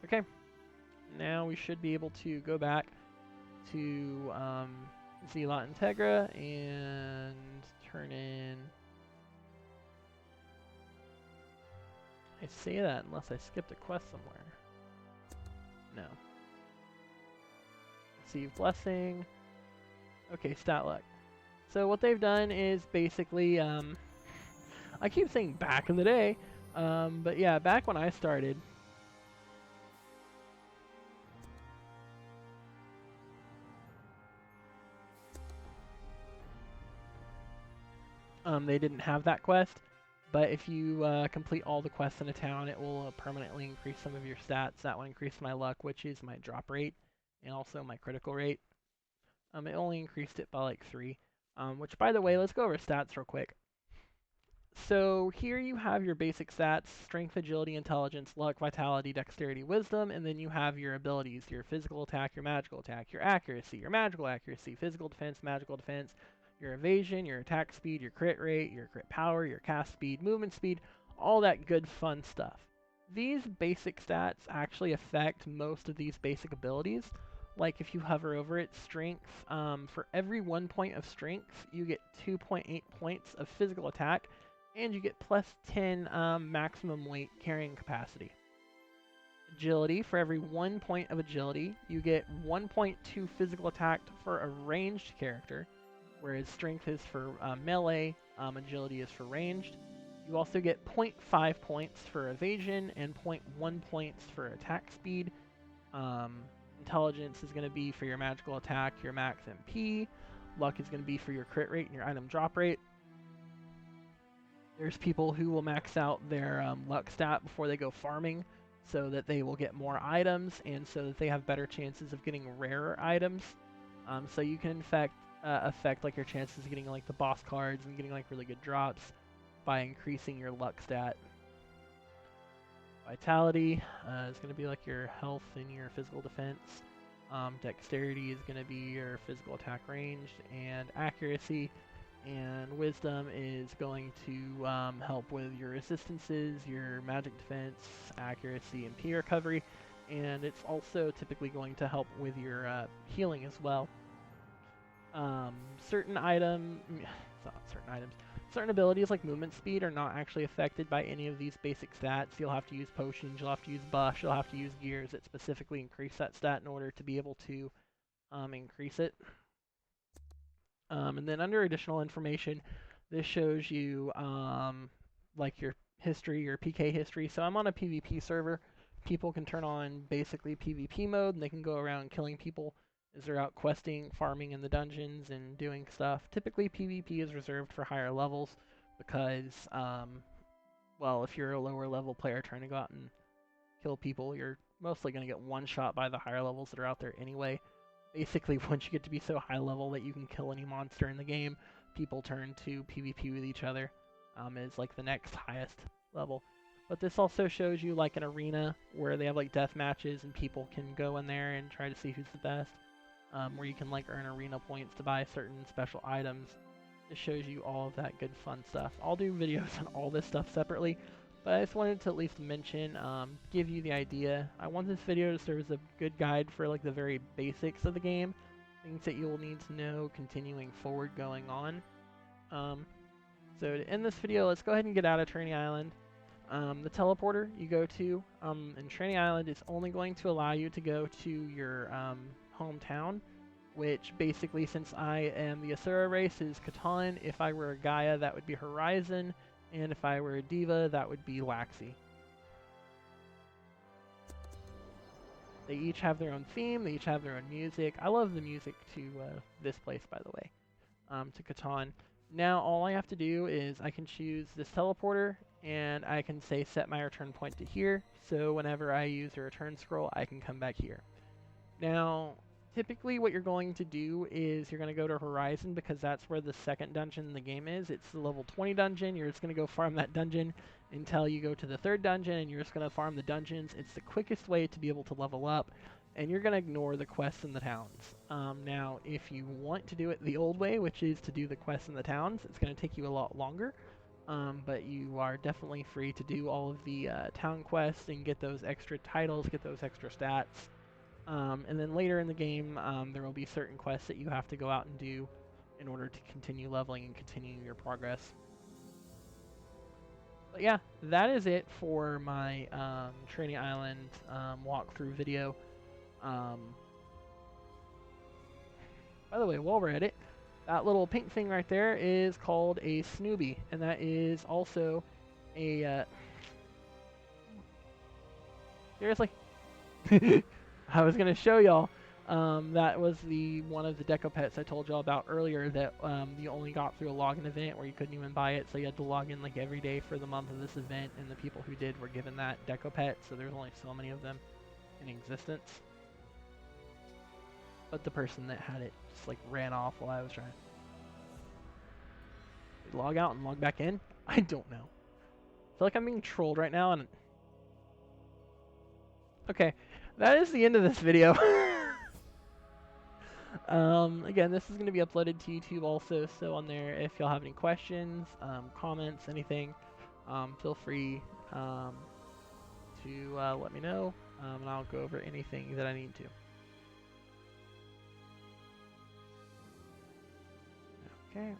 Okay, now we should be able to go back to Zealot Integra and turn in... I say that unless I skipped a quest somewhere. No. Receive Blessing. Okay, stat luck. So what they've done is basically, I keep saying back in the day, but yeah, back when I started, they didn't have that quest. But if you complete all the quests in a town, it will permanently increase some of your stats. That will increase my luck, which is my drop rate, and also my critical rate. It only increased it by like 3. Which, by the way, let's go over stats real quick. So here you have your basic stats: strength, agility, intelligence, luck, vitality, dexterity, wisdom, and then you have your abilities: your physical attack, your magical attack, your accuracy, your magical accuracy, physical defense, magical defense, your evasion, your attack speed, your crit rate, your crit power, your cast speed, movement speed, all that good fun stuff. These basic stats actually affect most of these basic abilities. Like if you hover over it, strength, for every 1 point of strength, you get 2.8 points of physical attack, and you get plus 10 maximum weight carrying capacity. Agility, for every 1 point of agility, you get 1.2 physical attack for a ranged character, whereas strength is for melee, agility is for ranged. You also get 0.5 points for evasion and 0.1 points for attack speed. Intelligence is going to be for your magical attack, your max MP. Luck is going to be for your crit rate and your item drop rate. There's people who will max out their luck stat before they go farming so that they will get more items and so that they have better chances of getting rarer items. So you can affect like your chances of getting like the boss cards and getting like really good drops by increasing your luck stat. Vitality is going to be like your health and your physical defense. Dexterity is going to be your physical attack range, and accuracy and wisdom is going to help with your resistances, your magic defense, accuracy, and P recovery, and it's also typically going to help with your healing as well. Certain abilities like movement speed are not actually affected by any of these basic stats. You'll have to use potions, you'll have to use buffs, you'll have to use gears that specifically increase that stat in order to be able to increase it. And then under additional information, this shows you like your history, your PK history. So I'm on a PvP server. People can turn on basically PvP mode and they can go around killing people as they're out questing, farming in the dungeons, and doing stuff. Typically PvP is reserved for higher levels because, well, if you're a lower level player trying to go out and kill people, you're mostly going to get one shot by the higher levels that are out there anyway. Basically, once you get to be so high level that you can kill any monster in the game, people turn to PvP with each other as like the next highest level. But this also shows you like an arena where they have like death matches and people can go in there and try to see who's the best, where you can like earn arena points to buy certain special items. It shows you all of that good fun stuff. I'll do videos on all this stuff separately, but I just wanted to at least mention, give you the idea. I want this video to serve as a good guide for like the very basics of the game, things that you'll need to know continuing forward going on. So to end this video, let's go ahead and get out of Trainee Island. The teleporter you go to in Trainee Island is only going to allow you to go to your hometown, which basically, since I am the Asura race, is Catan. If I were a Gaia, that would be Horizon. And if I were a Diva, that would be Laxi. They each have their own theme, they each have their own music. I love the music to this place, by the way, to Catan. Now all I have to do is I can choose this teleporter, and I can say set my return point to here, so whenever I use a return scroll, I can come back here. Now, typically what you're going to do is you're going to go to Horizon because that's where the second dungeon in the game is. It's the level 20 dungeon. You're just going to go farm that dungeon until you go to the third dungeon, and you're just going to farm the dungeons. It's the quickest way to be able to level up, and you're going to ignore the quests in the towns. Now, if you want to do it the old way, which is to do the quests in the towns, it's going to take you a lot longer. But you are definitely free to do all of the town quests and get those extra titles, get those extra stats. And then later in the game, there will be certain quests that you have to go out and do in order to continue leveling and continue your progress. But yeah, that is it for my Trainee Island walkthrough video. By the way, while we're at it, that little pink thing right there is called a Snoobie, and that is also a... Seriously? I was going to show y'all, that was one of the deco pets I told y'all about earlier that you only got through a login event where you couldn't even buy it, so you had to log in like every day for the month of this event, and the people who did were given that deco pet, so there's only so many of them in existence. But the person that had it just like ran off while I was trying. Log out and log back in? I don't know. I feel like I'm being trolled right now, and... Okay, that is the end of this video. Again, this is going to be uploaded to YouTube also, so on there, if y'all have any questions, comments, anything, feel free to let me know, and I'll go over anything that I need to. Okay.